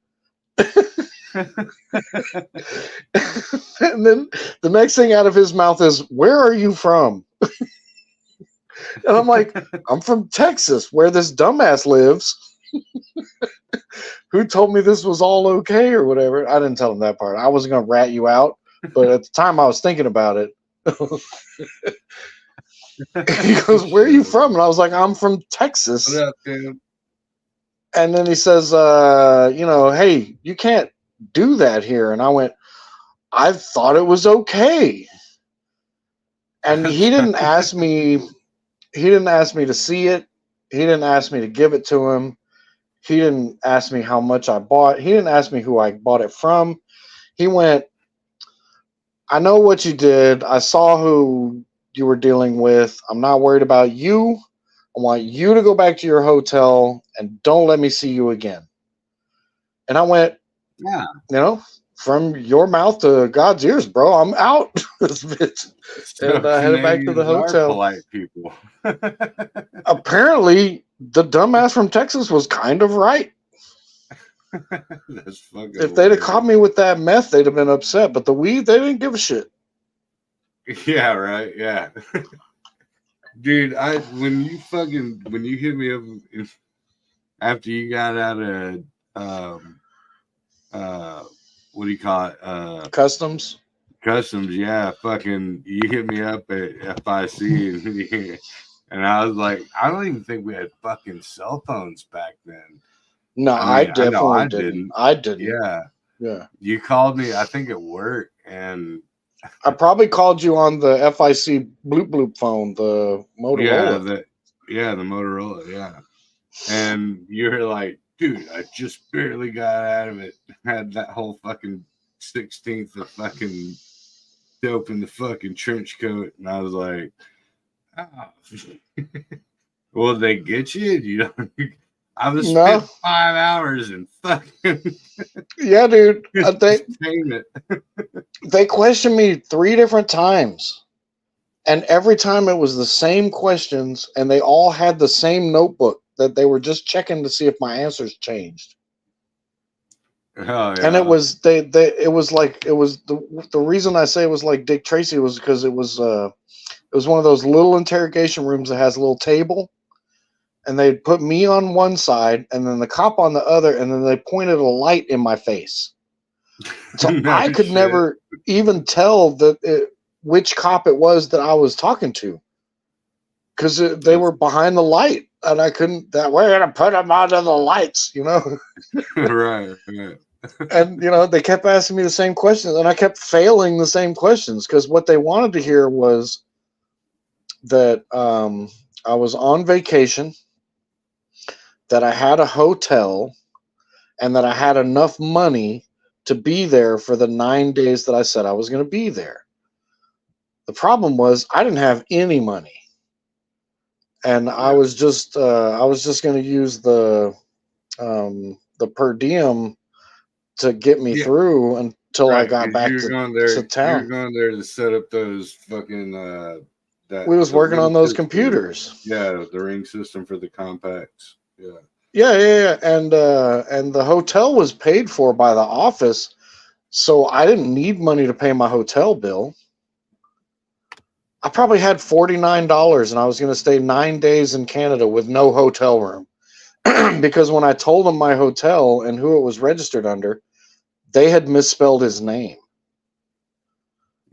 And then the next thing out of his mouth is, where are you from? And I'm like, I'm from Texas, where this dumbass lives. Who told me this was all okay or whatever. I didn't tell him that part. I wasn't going to rat you out, but at the time I was thinking about it. He goes, where are you from? And I was like, I'm from Texas. What up, dude? And then he says, hey, you can't do that here. And I went, I thought it was okay. And he didn't ask me to see it. He didn't ask me to give it to him. He didn't ask me how much I bought. He didn't ask me who I bought it from. He went, I know what you did. I saw who you were dealing with. I'm not worried about you. I want you to go back to your hotel and don't let me see you again. And I went, yeah, from your mouth to God's ears, bro. I'm out. This bitch. So And I headed back to the Canadians are hotel. polite people. Apparently, the dumbass from Texas was kind of right. That's fucking If they'd have caught hilarious. me with that meth, they'd have been upset. But the weed, they didn't give a shit. Yeah, right. Yeah. Dude, when you hit me up after you got out of what do you call it? Customs. Customs, yeah, fucking you hit me up at FIC and I was like, I don't even think we had fucking cell phones back then. No, I mean, I know definitely I didn't. I didn't. Yeah. Yeah. You called me, I think at work, and I probably called you on the FIC bloop bloop phone, the Motorola. the Motorola, yeah. And you're like, dude, I just barely got out of it. Had that whole fucking 16th of fucking dope in the fucking trench coat. And I was like, oh. Will they get you? You know, I was spent 5 hours and fucking yeah, dude. They questioned me 3 different times. And every time it was the same questions, and they all had the same notebook that they were just checking to see if my answers changed. Oh, yeah. And it was the reason I say it was like Dick Tracy was because it was one of those little interrogation rooms that has a little table, and they'd put me on one side and then the cop on the other, and then they pointed a light in my face. So I could never even tell which cop it was that I was talking to, because they were behind the light, and I couldn't. That we're gonna put them under the lights, you know. Right. And they kept asking me the same questions, and I kept failing the same questions because what they wanted to hear was that I was on vacation, that I had a hotel, and that I had enough money to be there for the 9 days that I said I was going to be there. The problem was I didn't have any money, and I was just going to use the per diem to get me through until I got back to town. You're going there to set up those fucking we was working on those computers. Yeah, the ring system for the compacts. Yeah. Yeah. And the hotel was paid for by the office, so I didn't need money to pay my hotel bill. I probably had $49, and I was going to stay 9 days in Canada with no hotel room. Because when I told them my hotel and who it was registered under, they had misspelled his name.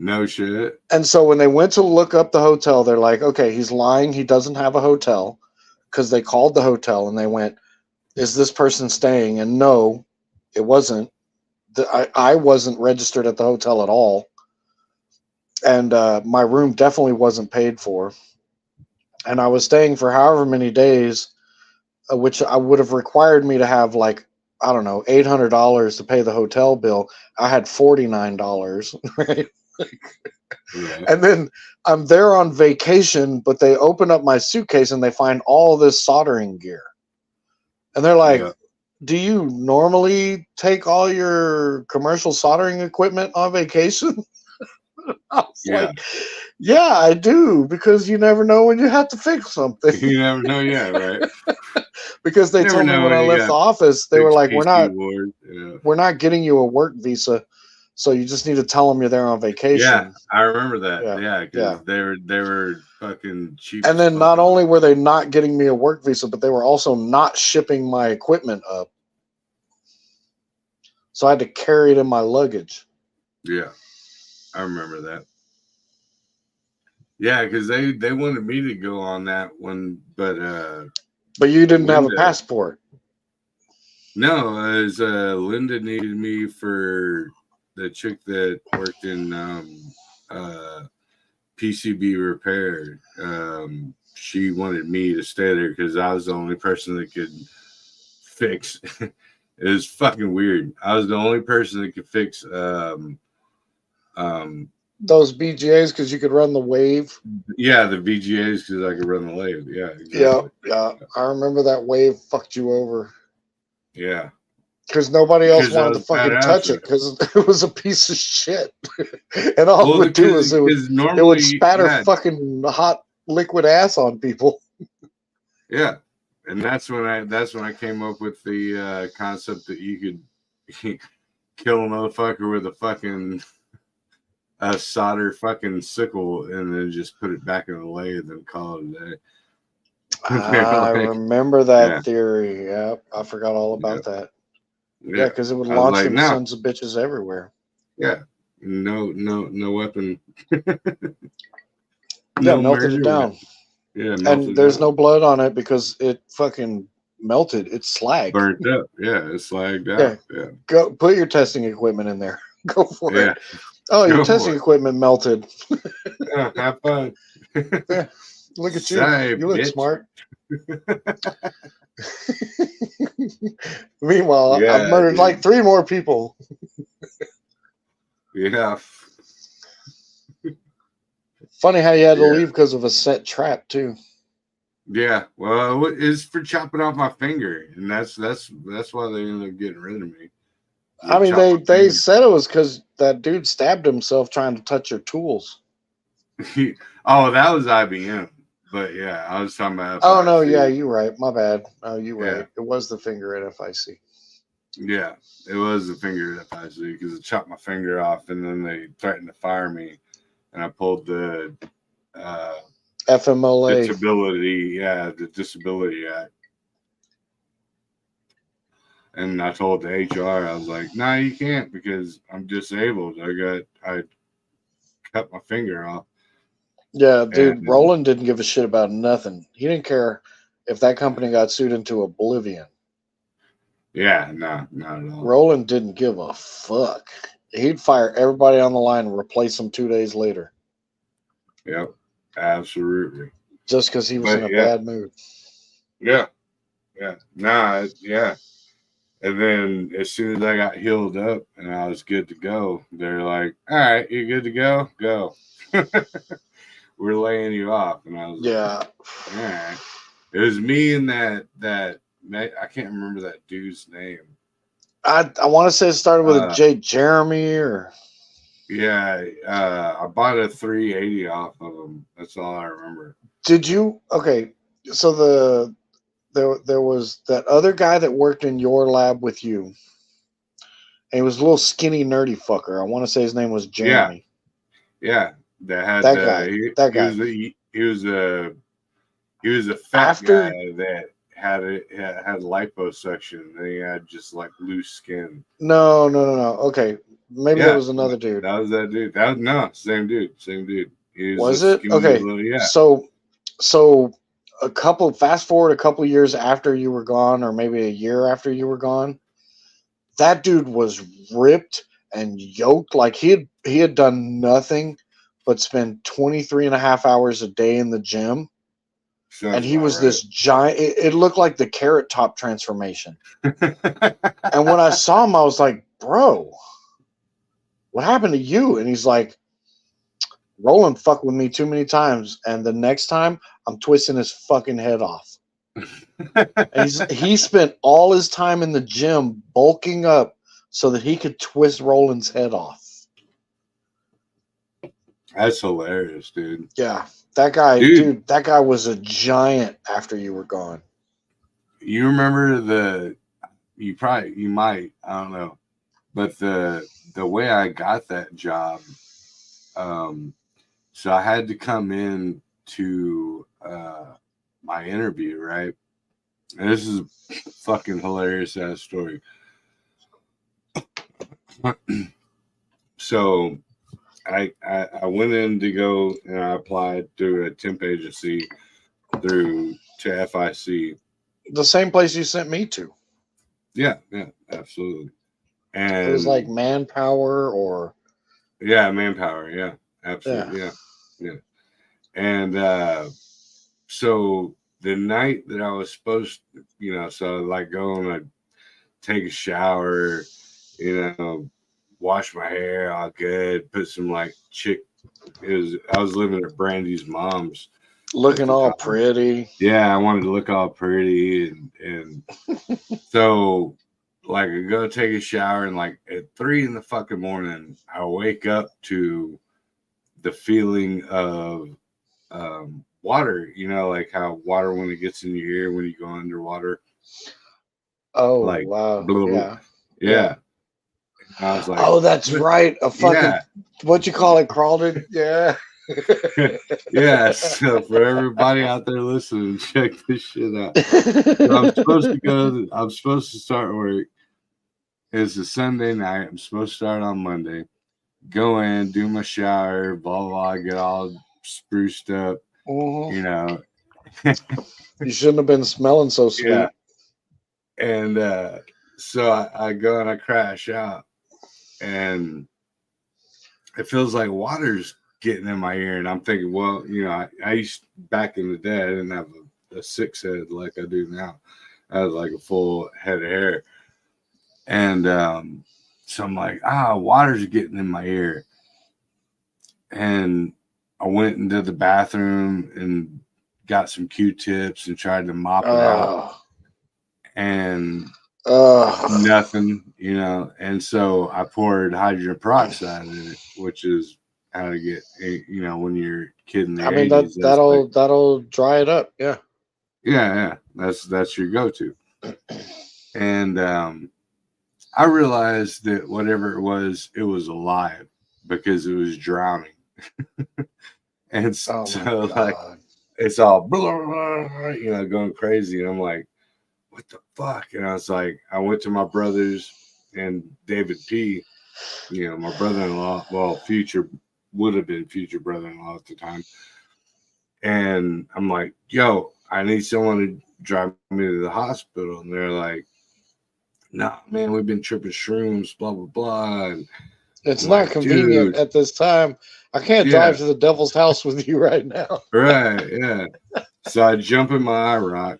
No shit. And so when they went to look up the hotel, they're like, okay, he's lying. He doesn't have a hotel, because they called the hotel and they went, is this person staying? And no, it wasn't. I wasn't registered at the hotel at all. And my room definitely wasn't paid for. And I was staying for however many days, which I would have required me to have like, I don't know, $800 to pay the hotel bill. I had $49, right? And then I'm there on vacation, but they open up my suitcase and they find all this soldering gear. And they're like, do you normally take all your commercial soldering equipment on vacation? I was like, yeah, I do, because you never know when you have to fix something. You never know, yeah, right. Because they told me when I left the office, they were like, we're not getting you a work visa, so you just need to tell them you're there on vacation. Yeah, I remember that. Yeah, because they were fucking cheap. And then not only were they not getting me a work visa, but they were also not shipping my equipment up. So I had to carry it in my luggage. Yeah, I remember that. Yeah, because they wanted me to go on that one, but you didn't have a passport. No, as Linda needed me for the chick that worked in PCB repair. She wanted me to stay there because I was the only person that could fix. It was fucking weird. I was the only person that could fix those BGAs because you could run the wave. Yeah, the VGAs because I could run the wave. Yeah, exactly. Yeah. I remember that wave fucked you over. Yeah. Because nobody else because I wanted to was fucking badass touch with it it. because it was a piece of shit. And all it Well, would do is because it would normally, spatter yeah, fucking hot liquid ass on people. yeah, and that's when I came up with the concept that you could kill a motherfucker with a fucking solder fucking sickle and then just put it back in the lathe and call it a day. They're I like, remember that yeah, theory. Yeah, I forgot all yeah, about that. Yeah, yeah. because it would I was launch like, them no, sons of bitches everywhere. yeah, no weapon, Yeah, no melted it murder down. weapon. Yeah, And melted there's down, no blood on it because it fucking melted. It's slag. burnt up. Yeah, it's slagged Yeah, out. Yeah, go put your testing equipment in there. Go for yeah, it. Oh, your go testing for it. equipment melted. Yeah, have fun. Yeah, look at you. Say, You look bitch. smart. Meanwhile, I've Yeah, murdered like dude. 3 more people. Yeah, Funny how you had to yeah, leave because of a set trap too. yeah. Well, it's for chopping off my finger, and that's why they ended up getting rid of me. I They mean, chopped they said it was because that dude stabbed himself trying to touch your tools. my finger. Oh, that was IBM, but yeah, I was talking about Oh no, yeah, FIC. you right. My bad. Oh, you Yeah, right. It was the finger at FIC. yeah. It was the finger at FIC because it chopped my finger off, and then they threatened to fire me, and I pulled the uh, FMLA. the Disability Act. And I told the HR, I was like, "Nah, you can't because I'm disabled. I cut my finger off." Yeah, dude, And Roland didn't give a shit about nothing. He didn't care if that company got sued into oblivion. yeah, no, not at all. Roland didn't give a fuck. He'd fire everybody on the line and replace them 2 days later Yep, absolutely. just because he was in But a yeah, bad mood. yeah, yeah, nah, yeah. And then as soon as I got healed up and I was good to go, they're like, "All right, you good to go? Go. We're laying you off." And I was like, Yeah. "All right." It was me and that I can't remember that dude's name. I want to say it started with a Uh, J. Jeremy or. yeah, I bought a 380 off of him. That's all I remember. Did you? Okay. So there was that other guy that worked in your lab with you. And he was a little skinny, nerdy fucker. I want to say his name was Yeah, Jeremy. yeah. That had That guy. That he guy. was he was a fat After guy that had liposuction. And he had just like loose skin. no. Okay, maybe that Yeah, was another dude. that was that dude. That was no same dude. Same dude. He was a Was it? skinny Okay. little yeah. So fast forward a couple years after you were gone, or maybe a year after you were gone, that dude was ripped and yoked. Like he had done nothing but spend 23 and a half hours a day in the gym. And Sounds he about was this giant, it looked like the Carrot Top transformation. right. And when I saw him, I was like, bro, what happened to you? And he's like, Roland fucked with me too many times. And the next time, I'm twisting his fucking head off. And he spent all his time in the gym bulking up so that he could twist Roland's head off. That's hilarious, dude. Yeah. That guy, dude, that guy was a giant after you were gone. You remember you might, I don't know. But the way I got that job, so I had to come in to my interview, right? And this is a fucking hilarious ass story. So I went in to go and I applied through a temp agency to FIC. The same place you sent me to. Yeah, absolutely. And it was like Manpower or Manpower. Yeah, absolutely. Yeah. And so the night that I was supposed to, so like go and take a shower, wash my hair all good, put some like I was living at Brandy's mom's. Looking all pretty. Yeah, I wanted to look all pretty and so like I go take a shower, and like at 3 in the fucking morning, I wake up to the feeling of water. You know, like how water when it gets in your ear when you go underwater, Oh like wow, blah, blah, yeah, yeah. yeah. And I was like, Oh, that's what? right. A fucking Yeah, what you call it, crawled it. Yeah. yeah. So for everybody out there listening, check this shit out. So I'm supposed to go. I'm supposed to start work. It's a Sunday night. I'm supposed to start on Monday. Go in, do my shower, blah blah, get all spruced up. Mhm. You know, You shouldn't have been smelling so sweet. yeah. And so I go and I crash out, and it feels like water's getting in my ear, and I'm thinking, well, you know, I used back in the day, I didn't have a 6 head like I do now. I had like a full head of hair, and so I'm like, water's getting in my ear, and I went into the bathroom and got some Q-tips and tried to mop it out, Oh, and oh. nothing, you know. And so I poured hydrogen peroxide in it, which is how to get, you know, when you're a kid in the I mean 80s, that's like, that'll dry it up. Yeah. yeah, that's your go-to. And I realized that whatever it was alive because it was drowning. And Oh so my like god. it's all blah, blah, blah, you know, going crazy. And I'm like, what the fuck? And I was like, I went to my brothers and David P, you know, my brother-in-law, well, would have been future brother-in-law at the time. And I'm like, yo, I need someone to drive me to the hospital. And they're like, nah, man, we've been tripping shrooms, blah, blah, blah. And It's I'm not like, convenient dude, at this time. I can't drive yeah, to the devil's house with you right now. right, yeah. So I jump in my IROC,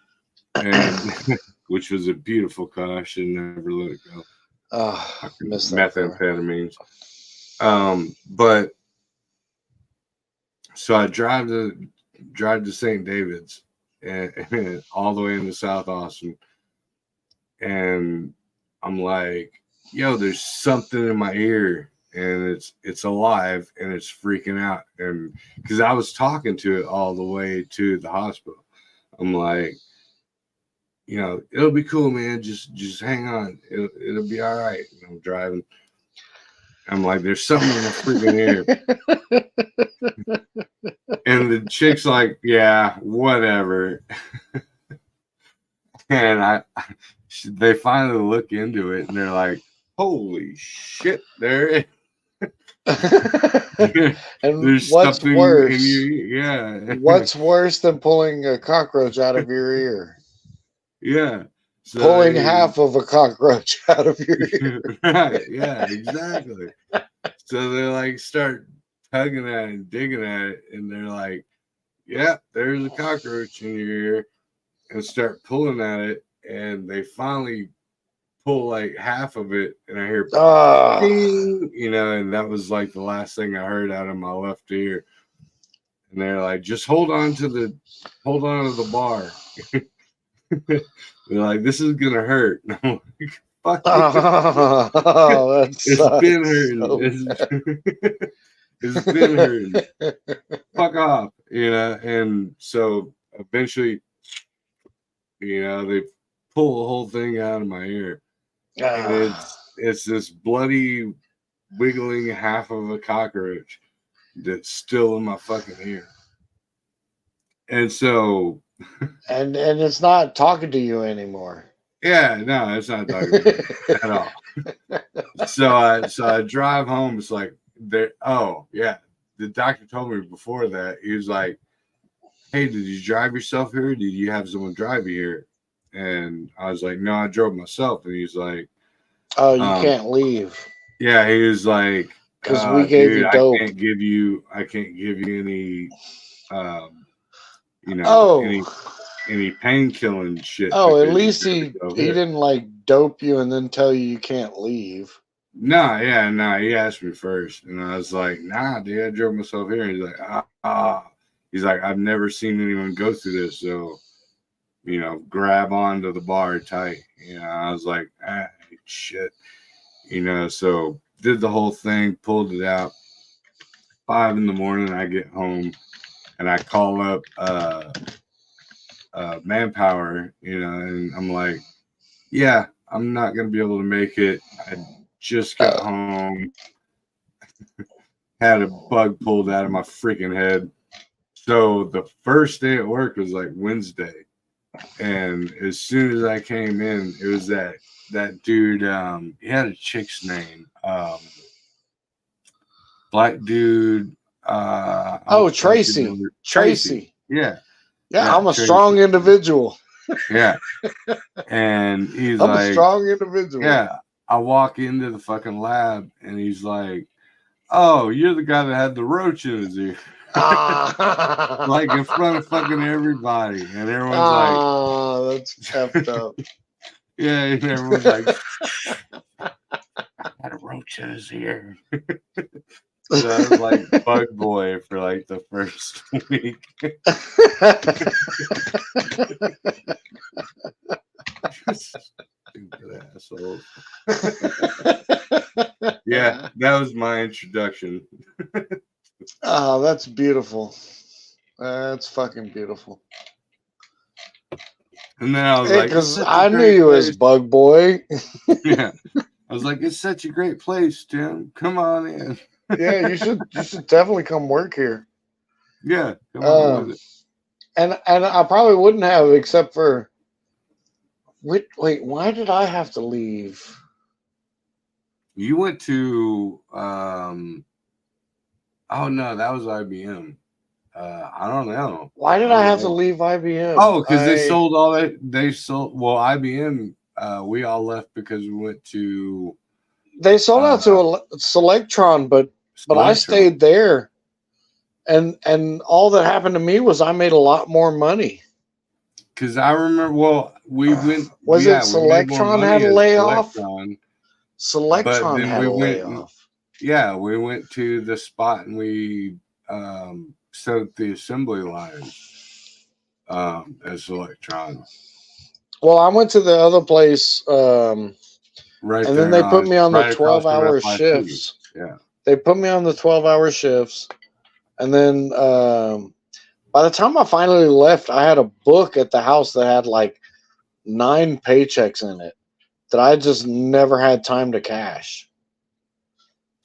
and which was a beautiful car. I should never let it go. Oh, Fucking miss that car. methamphetamines. But so I drive to St. David's and all the way into South Austin, and I'm like, yo, there's something in my ear, and it's alive and it's freaking out. And because I was talking to it all the way to the hospital, I'm like, you know, it'll be cool, man. Just hang on, it'll be all right. And I'm driving. I'm like, there's something in my freaking ear. And the chick's like, yeah, whatever. And they finally look into it, and they're like, holy shit, And there's what's something in worse? your, yeah. What's worse than pulling a cockroach out of your ear? Yeah. So Pulling half of a cockroach out of your ear. right, yeah, exactly. So they like start tugging at it and digging at it, and they're like, yeah, there's a cockroach in your ear, and start pulling at it, and they finally pull like half of it, and I hear ding, you know, and that was like the last thing I heard out of my left ear. And they're like, just hold on to the bar. They're like, this is gonna hurt. And I'm like, fuck Oh, it's been hurting. So It's been hurting. Fuck off, you know. And so eventually, you know, they pull the whole thing out of my ear, and it's this bloody wiggling half of a cockroach that's still in my fucking ear. And so, and it's not talking to you anymore. yeah, no, it's not talking to me at all. So I drive home. It's like, oh yeah, the doctor told me before that. He was like, hey, did you drive yourself here? Did you have someone drive you here? And I was like, no, I drove myself. And he's like, oh, you can't leave. Yeah, he was like, because we gave dude, you dope. I can't give you any, you know, any pain killing shit. Oh, at least he didn't like dope you and then tell you can't leave. No, yeah, no, he asked me first, and I was like, nah, dude, I drove myself here. And he's like, he's like, I've never seen anyone go through this, so, you know, grab onto the bar tight. You know, I was like, shit, so did the whole thing, pulled it out. 5 a.m, I get home and I call up Manpower, and I'm like, yeah, I'm not going to be able to make it. I just got home, had a bug pulled out of my freaking head. So the first day at work was like Wednesday. And as soon as I came in, it was that dude, he had a chick's name. Black dude. Tracy. Tracy. Yeah. Yeah, I'm a strong individual. Yeah. And he's I'm like, a strong individual. Yeah. I walk into the fucking lab and he's like, oh, you're the guy that had the roach in his ear. Like in front of fucking everybody. And everyone's like, oh, that's effed up. Yeah, and everyone's like, I had a roach in his ear. So I was like bug boy for like the first week. Stupid assholes. Yeah, that was my introduction. Oh, that's beautiful. That's fucking beautiful. And then I was like, because I knew you as Bug Boy. Yeah, I was like, it's such a great place, Tim. Come on in. Yeah, you should definitely come work here. Yeah, come on with it. And I probably wouldn't have, except for wait, why did I have to leave? You went to oh no, that was IBM. I don't know. Why did I have to leave IBM? Oh, because they sold all that. They sold. Well, IBM. We all left because we went to. They sold out to Selectron, but I stayed there, and all that happened to me was I made a lot more money. Because I remember, well, we went. Was it Selectron had a layoff? Selectron had a layoff. Yeah, we went to the spot and we set up the assembly lines as Selectron. Well, I went to the other place, right, and then they put me on the 12-hour shifts. Yeah, they put me on the 12-hour shifts, and then by the time I finally left, I had a book at the house that had like 9 paychecks in it that I just never had time to cash.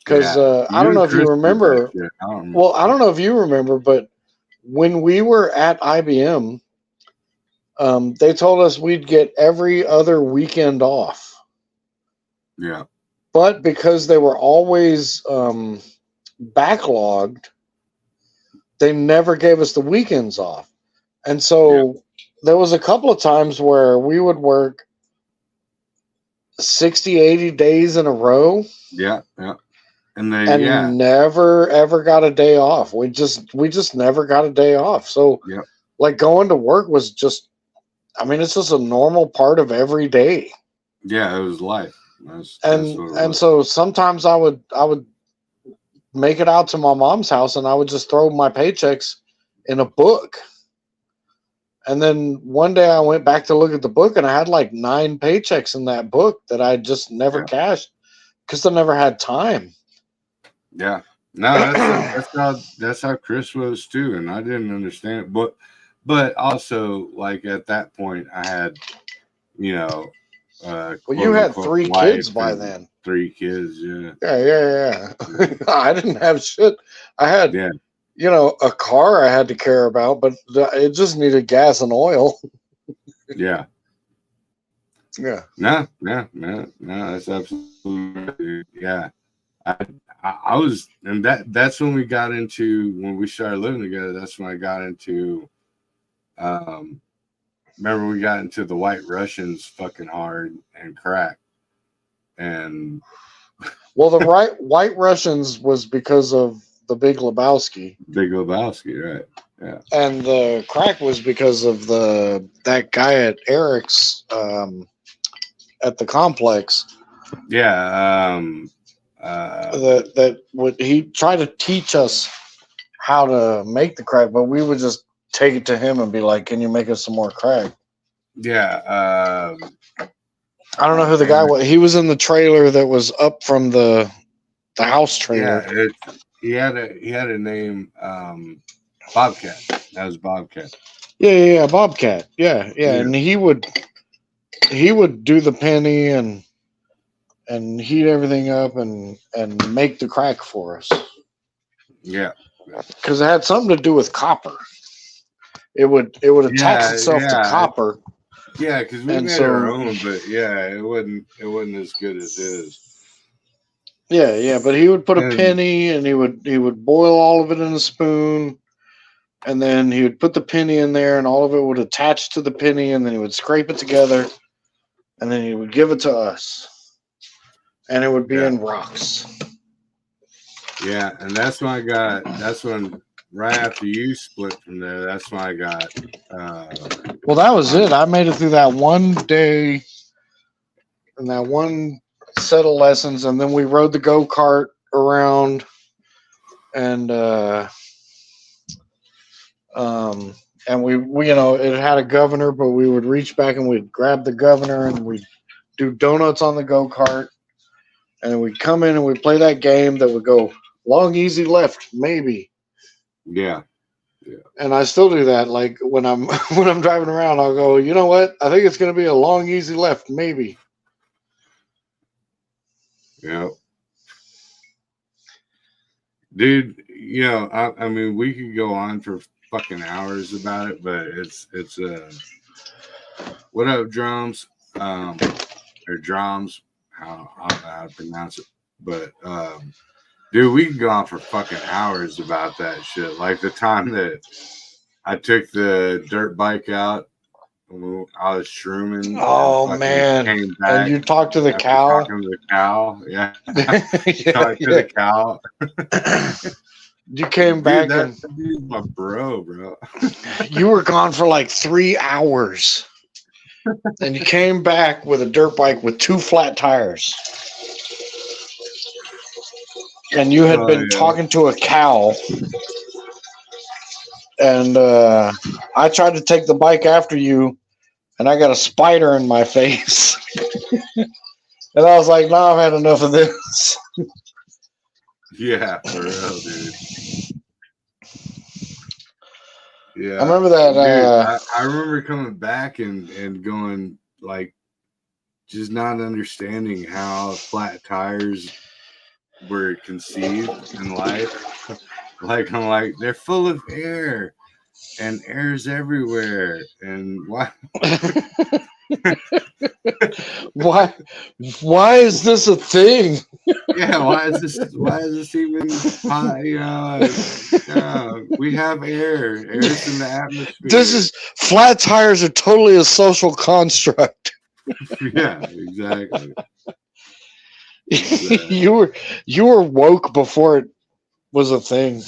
Because I don't know if you remember. Well, I don't know if you remember, but when we were at IBM, they told us we'd get every other weekend off. Yeah. But because they were always backlogged, they never gave us the weekends off. And so there was a couple of times where we would work 60, 80 days in a row. Yeah, yeah. And never ever got a day off. We just never got a day off. So like going to work was just, I mean, it's just a normal part of every day. Yeah, it was life. And so sometimes I would make it out to my mom's house and I would just throw my paychecks in a book. And then one day I went back to look at the book and I had like 9 paychecks in that book that I just never cashed because I never had time. Yeah, no, that's how Chris was too, and I didn't understand it. But also, like at that point, I had, well, you had 3 kids by then. 3 kids, yeah. Yeah. I didn't have shit. I had, a car I had to care about, but it just needed gas and oil. Yeah. Yeah. No, that's absolutely, yeah. I was, and that's when we got into, when we started living together, that's when I got into, remember we got into the White Russians fucking hard and crack. And well, the White Russians was because of the Big Lebowski. Big Lebowski, right. Yeah. And the crack was because of that guy at Eric's at the complex. Yeah. He tried to teach us how to make the crack, but we would just take it to him and be like, "Can you make us some more crack?" Yeah. I don't know who the guy was. He was in the trailer that was up from the house trailer. Yeah, he had a name, Bobcat. That was Bobcat. Yeah, Bobcat. Yeah, and he would do the penny and heat everything up and make the crack for us. Yeah, because it had something to do with copper. It would attach itself to copper. Yeah, because we made our own, but yeah, it wasn't as good as his. Yeah, but he would put a penny and he would boil all of it in a spoon, and then he would put the penny in there, and all of it would attach to the penny, and then he would scrape it together, and then he would give it to us, and it would be in rocks. Yeah, and that's when right after you split from there, that's when I got. Well, that was it. I made it through that one day and that one set of lessons, and then we rode the go-kart around, and we it had a governor, but we would reach back and we'd grab the governor and we'd do donuts on the go-kart, and then we'd come in and we'd play that game that would go long, easy left, maybe. Yeah. And I still do that. Like when I'm driving around, I'll go, you know what? I think it's going to be a long, easy left, maybe. Yeah. Dude, I mean, we could go on for fucking hours about it, but it's what up, drums? Or drums? I don't know how to pronounce it, but dude, we can go on for fucking hours about that shit. Like the time that I took the dirt bike out, I was shrooming. Oh man! Came back, and you talked to the cow. Talking to the cow, yeah. Talked to the cow. You came back and my bro. You were gone for like 3 hours, and you came back with a dirt bike with 2 flat tires. And you had been talking to a cow, and I tried to take the bike after you, and I got a spider in my face. And I was like, no, I've had enough of this. Yeah, for real, dude. Yeah. I remember that. Dude, I remember coming back and going, like, just not understanding how flat tires were conceived in life. Like, I'm like, they're full of air and air's everywhere. And why? why is this a thing? Yeah, why is this even we have air's in the atmosphere. Flat tires are totally a social construct. Yeah, exactly. You were woke before it was a thing.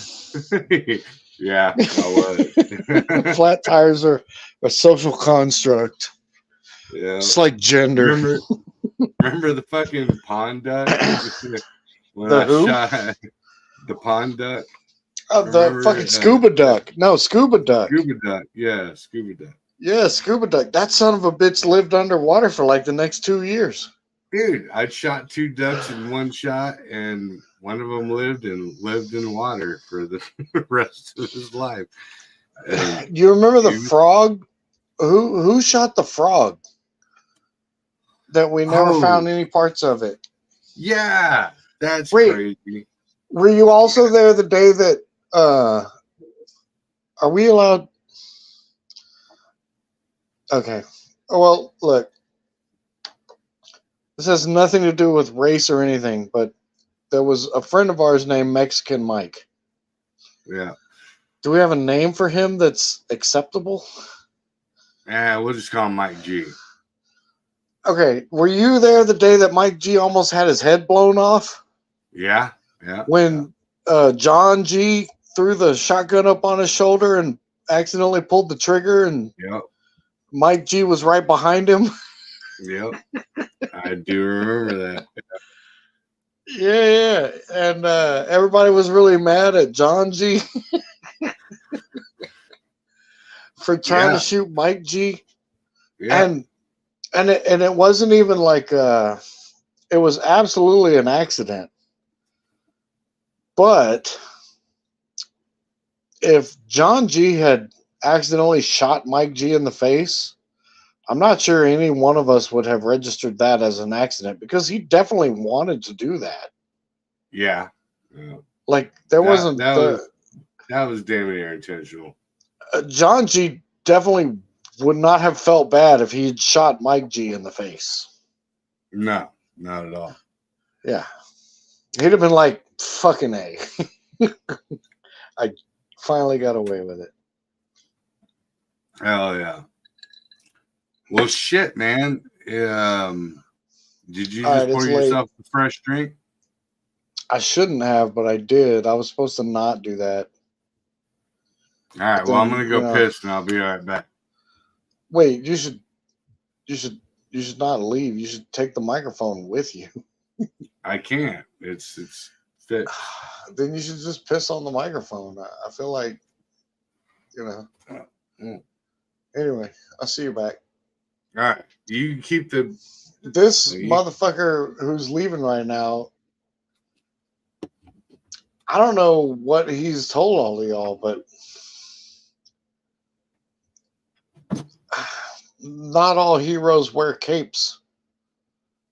Yeah, I was. Flat tires are a social construct. Yeah, it's like gender. Remember the fucking pond duck? When shot the pond duck. The fucking scuba duck. No, scuba duck. Scuba duck. Yeah, scuba duck. Yeah, scuba duck. That son of a bitch lived underwater for like the next 2 years. Dude, I shot 2 ducks in one shot, and one of them lived in water for the rest of his life. And you remember the frog? Who shot the frog? That we never found any parts of it. Yeah, that's crazy. Were you also there the day that? Are we allowed? Okay. Well, look. This has nothing to do with race or anything, but there was a friend of ours named Mexican Mike. Yeah. Do we have a name for him that's acceptable? Yeah, we'll just call him Mike G. Okay. Were you there the day that Mike G almost had his head blown off? Yeah. When John G threw the shotgun up on his shoulder and accidentally pulled the trigger, and Mike G was right behind him. Yep. I do remember that. Yeah. And everybody was really mad at John G for trying to shoot Mike G. Yeah. And it wasn't even like it was absolutely an accident. But if John G had accidentally shot Mike G in the face, I'm not sure any one of us would have registered that as an accident because he definitely wanted to do that. Yeah. Yeah. Like there wasn't that was damn near intentional. John G definitely would not have felt bad if he had shot Mike G in the face. No, not at all. Yeah. He'd have been like, fucking A. I finally got away with it. Hell yeah. Well, shit, man. Did you just pour yourself a fresh drink? I shouldn't have, but I did. I was supposed to not do that. All right. Well, I'm gonna go piss, and I'll be right back. Wait, you should not leave. You should take the microphone with you. I can't. It's fit. Then you should just piss on the microphone. I feel like, Anyway, I'll see you back. All right. You keep this motherfucker who's leaving right now. I don't know what he's told all of y'all, but not all heroes wear capes.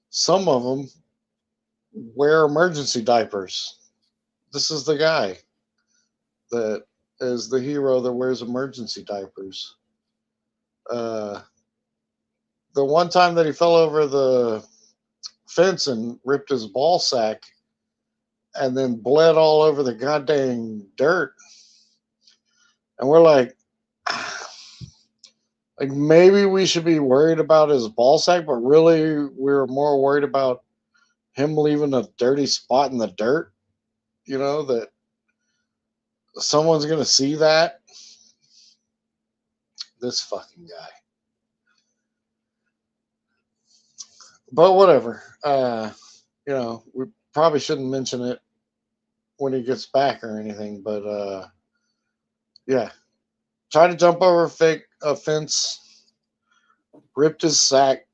Some of them wear emergency diapers. This is the guy that is the hero that wears emergency diapers. The one time that he fell over the fence and ripped his ball sack and then bled all over the goddamn dirt. And we're like maybe we should be worried about his ball sack, but really we were more worried about him leaving a dirty spot in the dirt. That someone's going to see that. This fucking guy. But whatever. We probably shouldn't mention it when he gets back or anything. But yeah. Tried to jump over a fence, ripped his sack,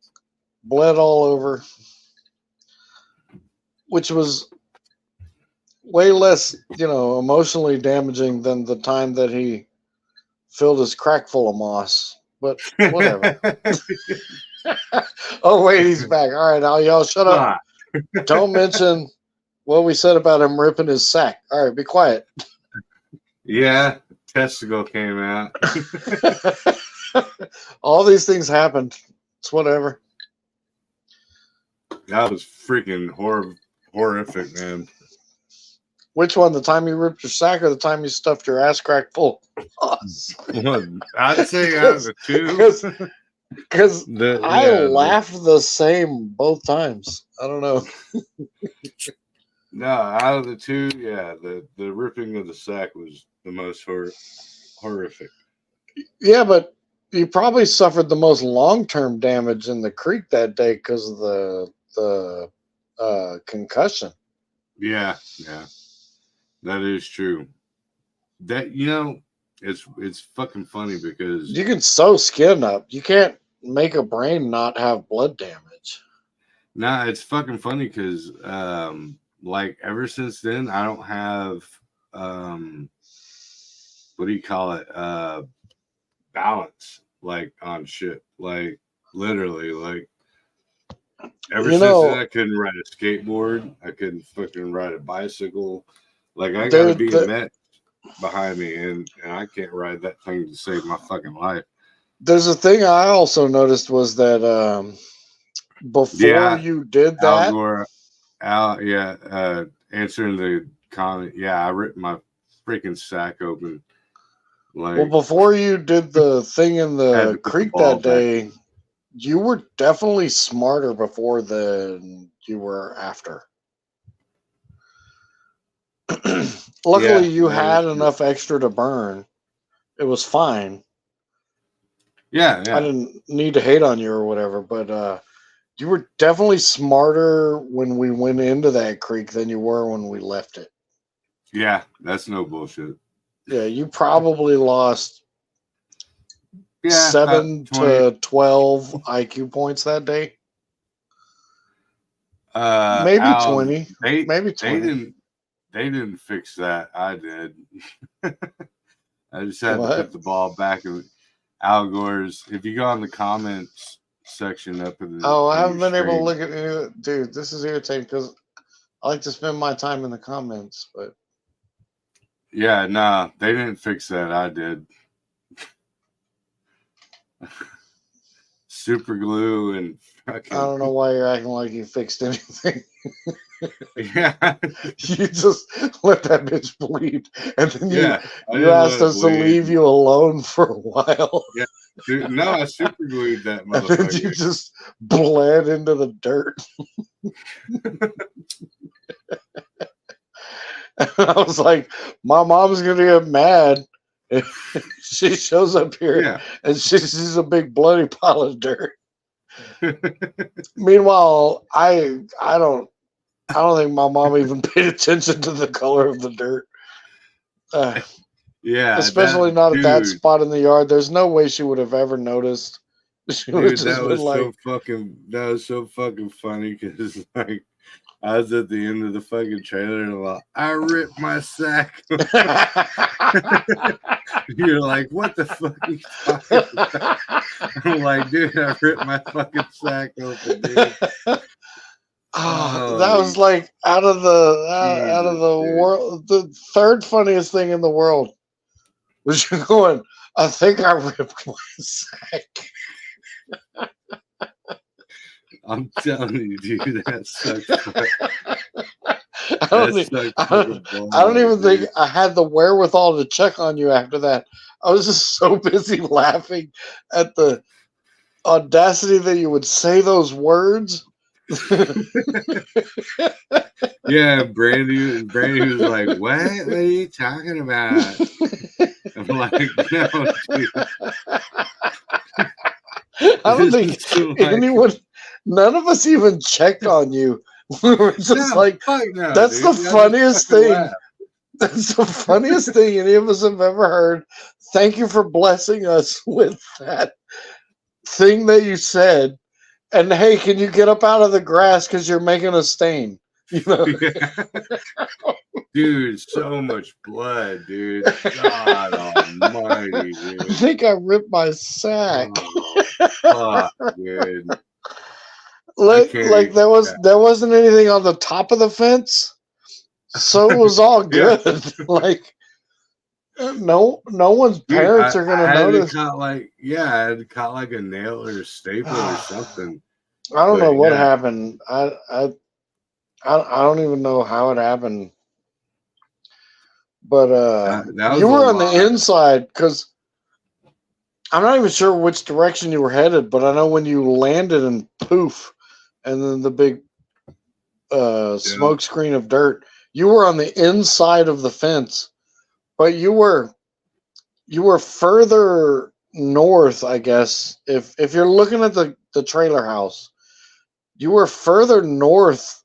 bled all over, which was way less, emotionally damaging than the time that he filled his crack full of moss. But whatever. Oh, wait, he's back. All right, now y'all shut up. Don't mention what we said about him ripping his sack. All right, be quiet. Yeah, testicle came out. All these things happened. It's whatever. That was freaking horrific, man. Which one? The time you ripped your sack or the time you stuffed your ass crack full? I'd say out of the two. Because I laughed the same both times. I don't know. No, out of the two, yeah, the ripping of the sack was the most horrific. Yeah, but you probably suffered the most long-term damage in the creek that day because of the concussion. Yeah, that is true. That it's fucking funny because you can sew skin up. You can't make a brain not have blood damage. Nah, it's fucking funny because ever since then I don't have what do you call it? Balance on shit. Literally ever since then I couldn't ride a skateboard. I couldn't fucking ride a bicycle. I gotta be a Met behind me and I can't ride that thing to save my fucking life. There's a thing I also noticed was that before you did that, answering the comment, I ripped my freaking sack open. Before you did the thing in the creek that day, you were definitely smarter before than you were after. Luckily, you had enough extra to burn. It was fine. Yeah. I didn't need to hate on you or whatever, but you were definitely smarter when we went into that creek than you were when we left it. Yeah, that's no bullshit. Yeah, you probably lost Yeah, 7 about 20. to 12 IQ points that day. Maybe Al, 20. they Maybe they 20. didn't fix that. I did. I just had to What? put the ball back in Al Gore's. If you go on the comments section up in the Oh, I on haven't your been able to stream, look at any. Dude, this is irritating because I like to spend my time in the comments, but yeah, nah, they didn't fix that. I did. Super glue and I fucking don't know why you're acting like you fixed anything. yeah, You just let that bitch bleed, and then yeah. I you didn't let asked it us to bleed. leave you alone for a while, Yeah, dude, no, I super glued that and then you motherfucker. just bled into the dirt. And I was like, my mom's gonna get mad if she shows up here Yeah, and she sees a big bloody pile of dirt. Meanwhile, I don't think my mom even paid attention to the color of the dirt. yeah. Especially That not at that dude, spot in the yard. There's no way she would have ever noticed. She would have dude, just been like, that was so fucking funny because like I was at the end of the fucking trailer and I'm like, I ripped my sack. You're like, what the fuck are you talking about? I'm like, dude, I ripped my fucking sack open, dude. oh, that was Holy like out of Jesus, the dude. world. The third funniest thing in the world was you going, I think I ripped my sack. I'm telling you, dude, that sucks. I That don't, e- sucks I fucking don't, I don't balls, even think dude. I had the wherewithal to check on you after that. I was just so busy laughing at the audacity that you would say those words. Yeah, Brandy was like, what? What are you talking about? I'm like, no, dude. I don't think This is like, anyone, none of us even checked on you. We were just no, like, fuck no, that's the dude. I just funniest fucking thing. laughed. That's the funniest thing any of us have ever heard. Thank you for blessing us with that thing that you said. And hey, can you get up out of the grass because you're making a stain? You know, Yeah. Dude, so much blood, dude. God almighty, I dude. think I ripped my sack. Oh, fuck, dude. I Like, can't even. there wasn't anything on the top of the fence, so it was all Yeah, good. Like, no one's dude, parents are I gonna had to notice. cut like, yeah, I had to cut like a nail or a staple or something. I don't know But what yeah, happened. I don't even know how it happened. But that was you a were on the lot. inside because I'm not even sure which direction you were headed. But I know when you landed and poof, and then the big Yeah, smoke screen of dirt, you were on the inside of the fence. But you were further north, I guess. If you're looking at the trailer house, you were further north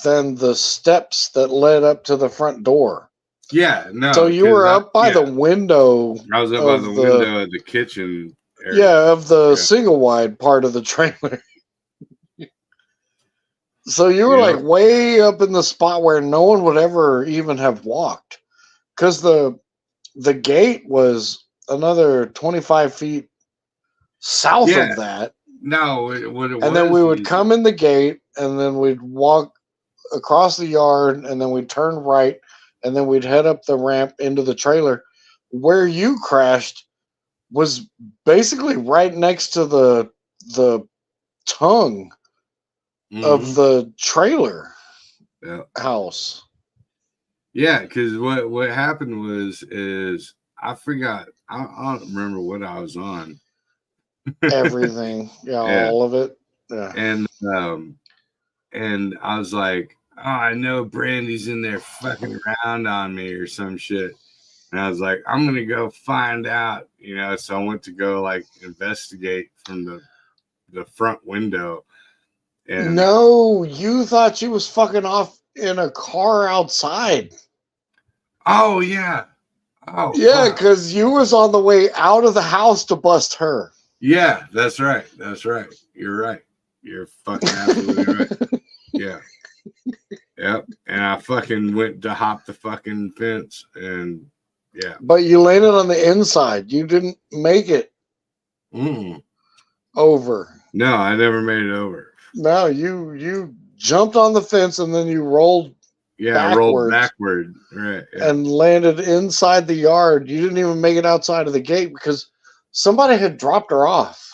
than the steps that led up to the front door. yeah, So no, you because were up by the yeah, window I was up by the of the window of the kitchen area. yeah, of the Yeah, single wide part of the trailer. So you were yep, like way up in the spot where no one would ever even have walked. Cause the gate was another 25 feet south yeah. of that. No, what it And then we would was come in the gate and then we'd walk across the yard and then we'd turn right and then we'd head up the ramp into the trailer. Where you crashed was basically right next to the tongue of mhm, the trailer yeah, house. yeah. Because what happened was is I forgot. I don't remember what I was on. Everything. Yeah, Yeah, all of it. Yeah. and and I was like, oh, I know Brandy's in there fucking around on me or some shit. And I was like, I'm gonna go find out, you know. So I went to go like investigate from the front window, and No, you thought she was fucking off in a car outside. oh yeah, Oh, Yeah, fuck. because you was on the way out of the house to bust her. Yeah, that's right. That's right. You're right. You're fucking absolutely right. Yeah. Yep. And I fucking went to hop the fucking fence and yeah. But you landed on the inside. You didn't make it Mm-mm. over. No, I never made it over. No, you jumped on the fence and then you rolled Yeah, I rolled backwards backward. Right. Yeah. and landed inside the yard. You didn't even make it outside of the gate because somebody had dropped her off.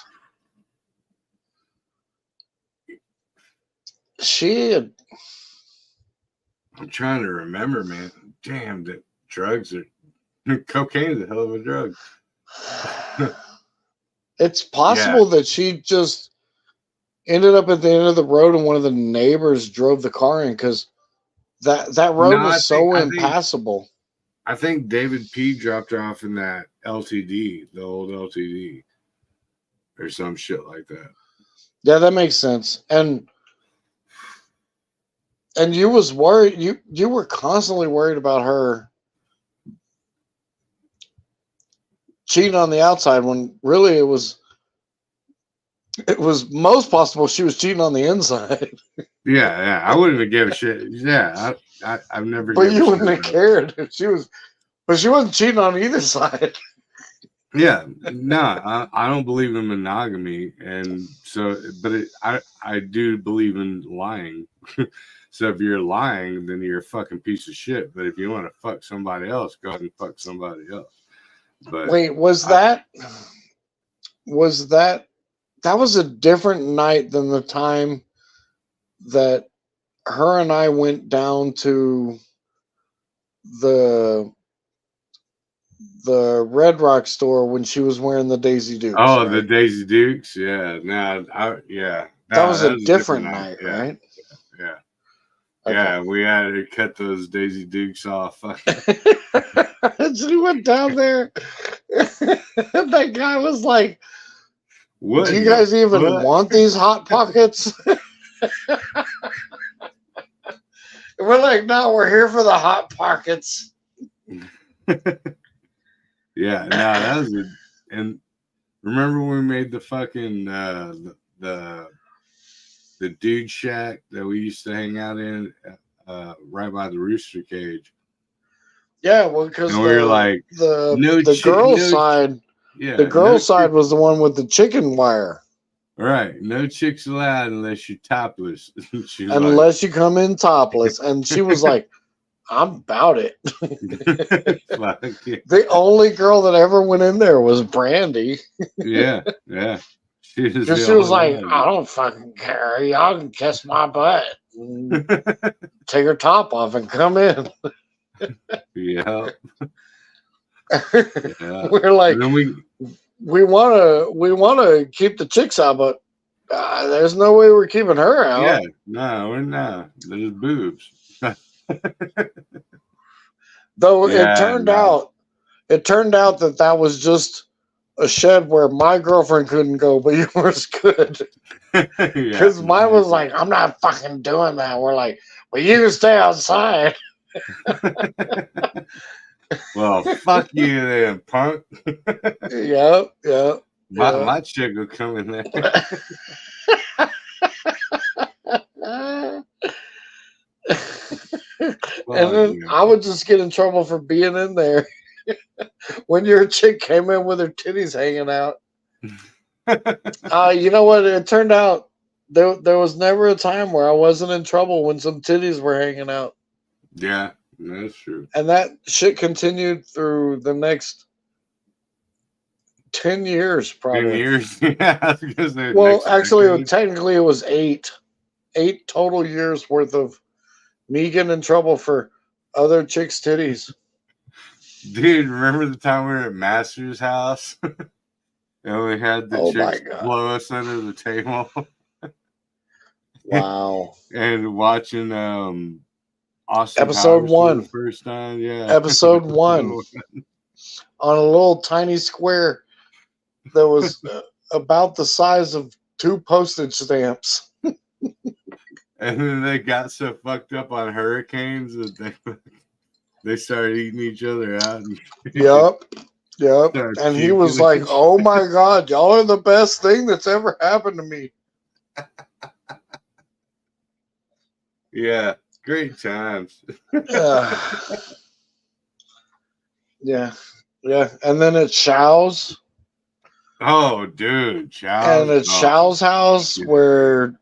She had, I'm trying to remember, man. Damn, that drugs are cocaine's a hell of a drug. it's possible that she just ended up at the end of the road and one of the neighbors drove the car in because that road No, was so impassable. I think David P dropped her off in that LTD, the old LTD, or some shit like that. Yeah, that makes sense. And you was worried. You were constantly worried about her cheating on the outside when really it was most possible she was cheating on the inside. Yeah, yeah. I wouldn't have given a shit. Yeah, I've never. But given you a wouldn't shit have about cared if she was. But she wasn't cheating on either side. it. Yeah, no, I don't believe in monogamy, and so, but I do believe in lying. So if you're lying, then you're a fucking piece of shit. But if you want to fuck somebody else, go ahead and fuck somebody else. But Wait, that was a different night than the time that her and I went down to the Red Rock store when she was wearing the Daisy Dukes. oh, right? the Daisy Dukes, yeah. Yeah. That was a different night, Yeah, right? yeah. Okay. Yeah, we had to cut those Daisy Dukes off. She went down there. That guy was like, What? "Do you guys even want these Hot Pockets?" We're like, "No, we're here for the Hot Pockets." Yeah, no, that was it. And remember when we made the fucking the dude shack that we used to hang out in right by the rooster cage? Yeah, well, because And we were like, the girl side, yeah, the girl side was the one with the chicken wire. Right, no chicks allowed unless you're topless. Unless you come in topless, and she was like, "I'm about it." Fuck, yeah. The only girl that ever went in there was Brandy. Yeah. She was like, "I don't fucking care. Y'all can kiss my butt. Take her top off and come in." Yeah. We're like, we want to keep the chicks out, but there's no way we're keeping her out. Yeah, no, we're not. There's boobs. Though it turned out that was just a shed where my girlfriend couldn't go, but yours could. Because mine was like, "I'm not fucking doing that." We're like, "Well, you can stay outside." Well, fuck you then, punk. Yep. My chick will come in there. And then I would just get in trouble for being in there when your chick came in with her titties hanging out. You know what? It turned out there was never a time where I wasn't in trouble when some titties were hanging out. Yeah, that's true. And that shit continued through the next 10 years, probably. 10 years? Yeah. Well, actually, technically it was 8. 8 total years worth of me getting in trouble for other chicks' titties. Dude, remember the time we were at Master's house? And we had the chicks blow us under the table? Wow. And watching Austin episode Powers 1 for the first time, yeah. Episode 1 on a little tiny square that was about the size of 2 postage stamps. And then they got so fucked up on hurricanes that they started eating each other out. And Yep. started And he puking was at like, each "Oh my God, y'all are the best thing that's ever happened to me." Yeah, great times. Yeah. And then at Shaw's, Oh, dude, and Chow's. at Oh, Shaw's house yeah. where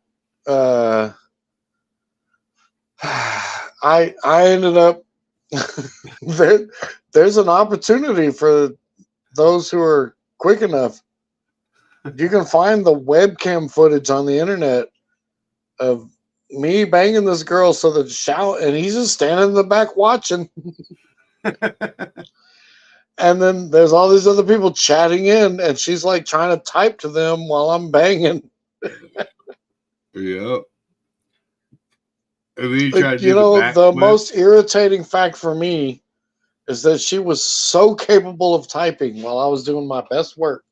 I ended up there, there's an opportunity for those who are quick enough. You can find the webcam footage on the internet of me banging this girl so that shout, and he's just standing in the back watching. And then there's all these other people chatting in, and she's like trying to type to them while I'm banging. Yep. And then you try to do You the know, the backflip. most irritating fact for me is that she was so capable of typing while I was doing my best work.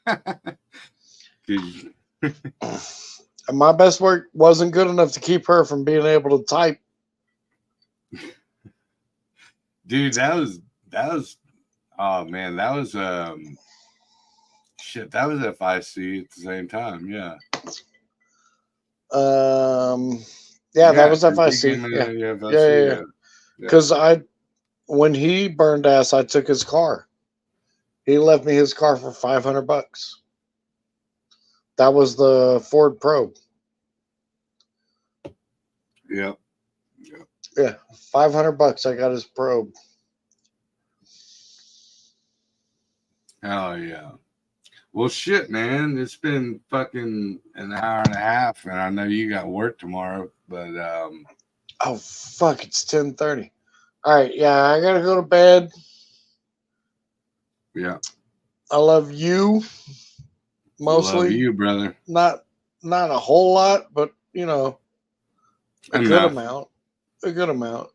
And my best work wasn't good enough to keep her from being able to type. Dude, that was oh man, that was shit, that was FIC at the same time, yeah. Yeah, that was Yeah, 'cause he FIC. came in Yeah. the FIC, Yeah. yeah. Because when he burned ass, I took his car. He left me his car for $500. That was the Ford Probe. Yep. Yeah, $500. I got his Probe. Oh yeah. Well, shit, man. It's been fucking an hour and a half, and I know you got work tomorrow, but Oh fuck! It's 10:30. All right, yeah, I gotta go to bed. yeah. I love you Love mostly. you, brother. Not a whole lot, but you know, a good Enough. amount. A good amount.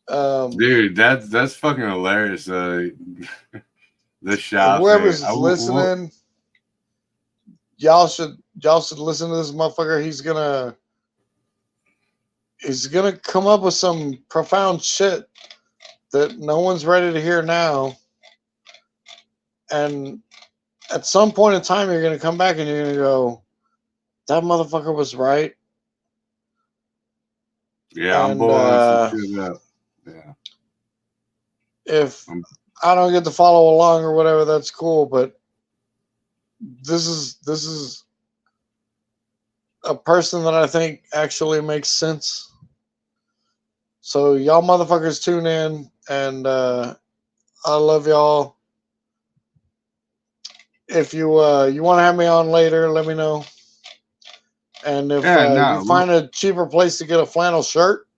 Dude, that's fucking hilarious. The shop thing. Whoever's listening, y'all should listen to this motherfucker. He's gonna come up with some profound shit that no one's ready to hear now. And at some point in time, you're gonna come back and you're gonna go, "That motherfucker was right." Yeah, I'm And blowing some shit up. Yeah. if I don't get to follow along or whatever, that's cool. But this is a person that I think actually makes sense. So y'all motherfuckers tune in, and I love y'all. If you want to have me on later, let me know. And if Yeah, you no. find a cheaper place to get a flannel shirt,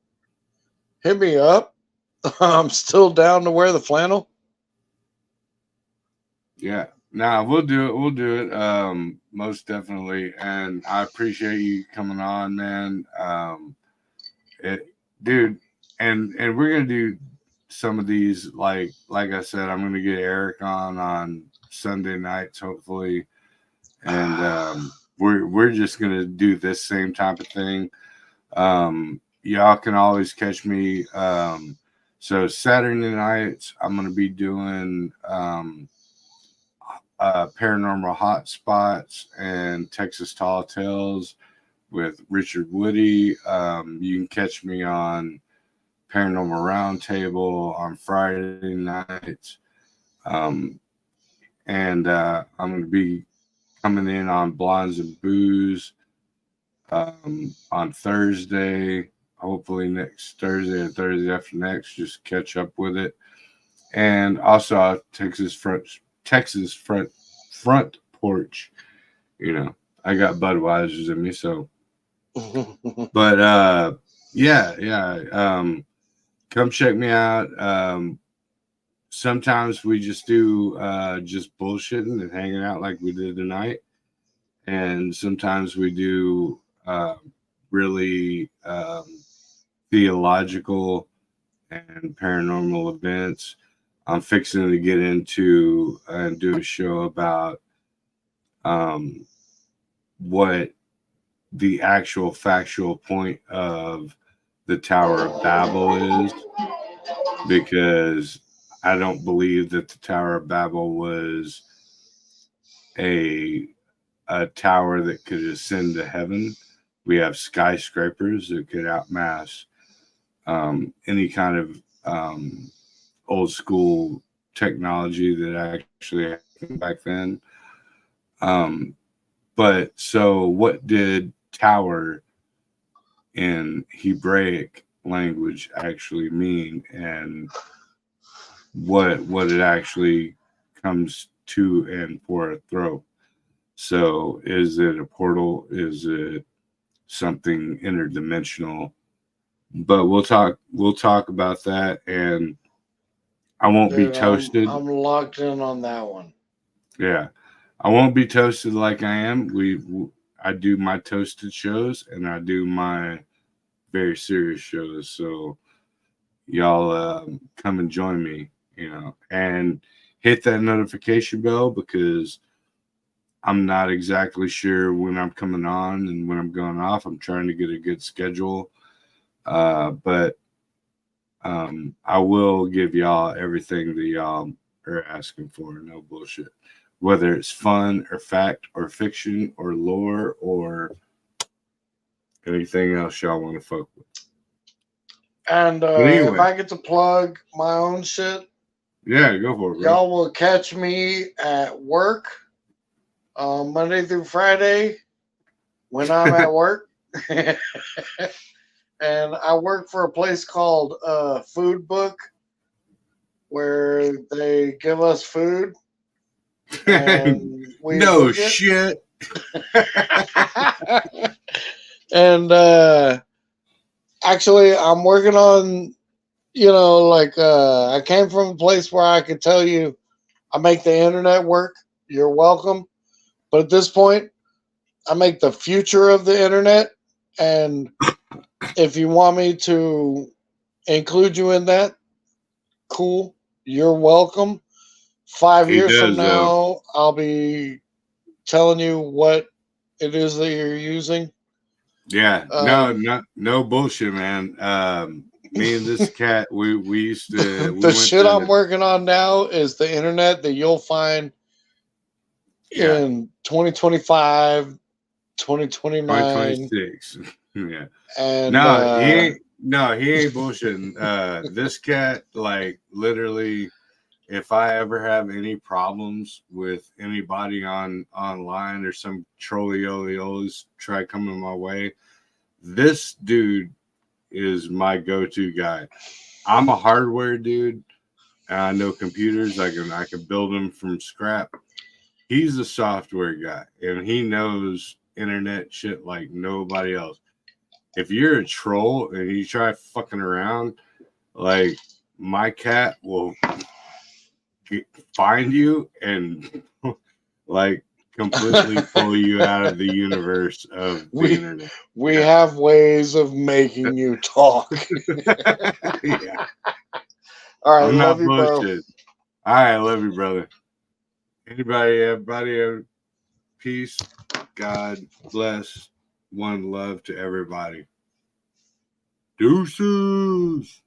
hit me up. I'm still down to wear the flannel. Yeah. Nah, we'll do it. We'll do it. Most definitely. And I appreciate you coming on, man. Dude, and we're gonna do some of these like I said, I'm gonna get Eric on Sunday nights, hopefully. And we're just gonna do this same type of thing. Y'all can always catch me. So Saturday nights, I'm gonna be doing Paranormal Hotspots and Texas Tall Tales with Richard Woody. You can catch me on Paranormal Roundtable on Friday nights. And I'm going to be coming in on Blondes and Booze on Thursday. Hopefully next Thursday or Thursday after next, just catch up with it. And also Texas front porch. You know, I got Budweiser's in me, so. But yeah. Come check me out. Sometimes we just do just bullshitting and hanging out like we did tonight, and sometimes we do really theological and paranormal events. I'm fixing to get into and do a show about what the actual factual point of the Tower of Babel is, because I don't believe that the Tower of Babel was a tower that could ascend to heaven. We have skyscrapers that could outmass any kind of old school technology that actually happened back then. But so what did tower in Hebraic language actually mean, and what it actually comes to and for a throw? So is it a portal? Is it something interdimensional? But we'll talk about that, and I won't be Dude, toasted. I'm locked in on that one. Yeah. I won't be toasted like I am. I do my toasted shows and I do my very serious shows. So y'all come and join me, and hit that notification bell, because I'm not exactly sure when I'm coming on and when I'm going off. I'm trying to get a good schedule. But I will give y'all everything that y'all are asking for. No bullshit. Whether it's fun or fact or fiction or lore or anything else y'all want to fuck with. And anyway, if I get to plug my own shit, yeah, go for it, bro. Y'all will catch me at work Monday through Friday when I'm at work. And I work for a place called Food Book, where they give us food. And we no shit. And actually, I'm working on, I came from a place where I could tell you I make the internet work. You're welcome. But at this point, I make the future of the internet. And if you want me to include you in that, cool. You're welcome. 5 years from now, I'll be telling you what it is that you're using. Yeah, no bullshit, man. Me and this cat, we used to. The shit I'm working on now is the internet that you'll find in 2025, 2029, 2026. Yeah. And he ain't bullshitting. This cat, like, literally, if I ever have any problems with anybody online or some trolley-oles try coming my way, this dude is my go-to guy. I'm a hardware dude, and I know computers. I can build them from scrap. He's a software guy, and he knows internet shit like nobody else. If you're a troll and you try fucking around, like, my cat will find you and like completely pull you out of the universe of the internet. We have ways of making you talk. Yeah. All right, love you, bro. All right, love you, brother. Everybody, peace. God bless. One love to everybody. Deuces.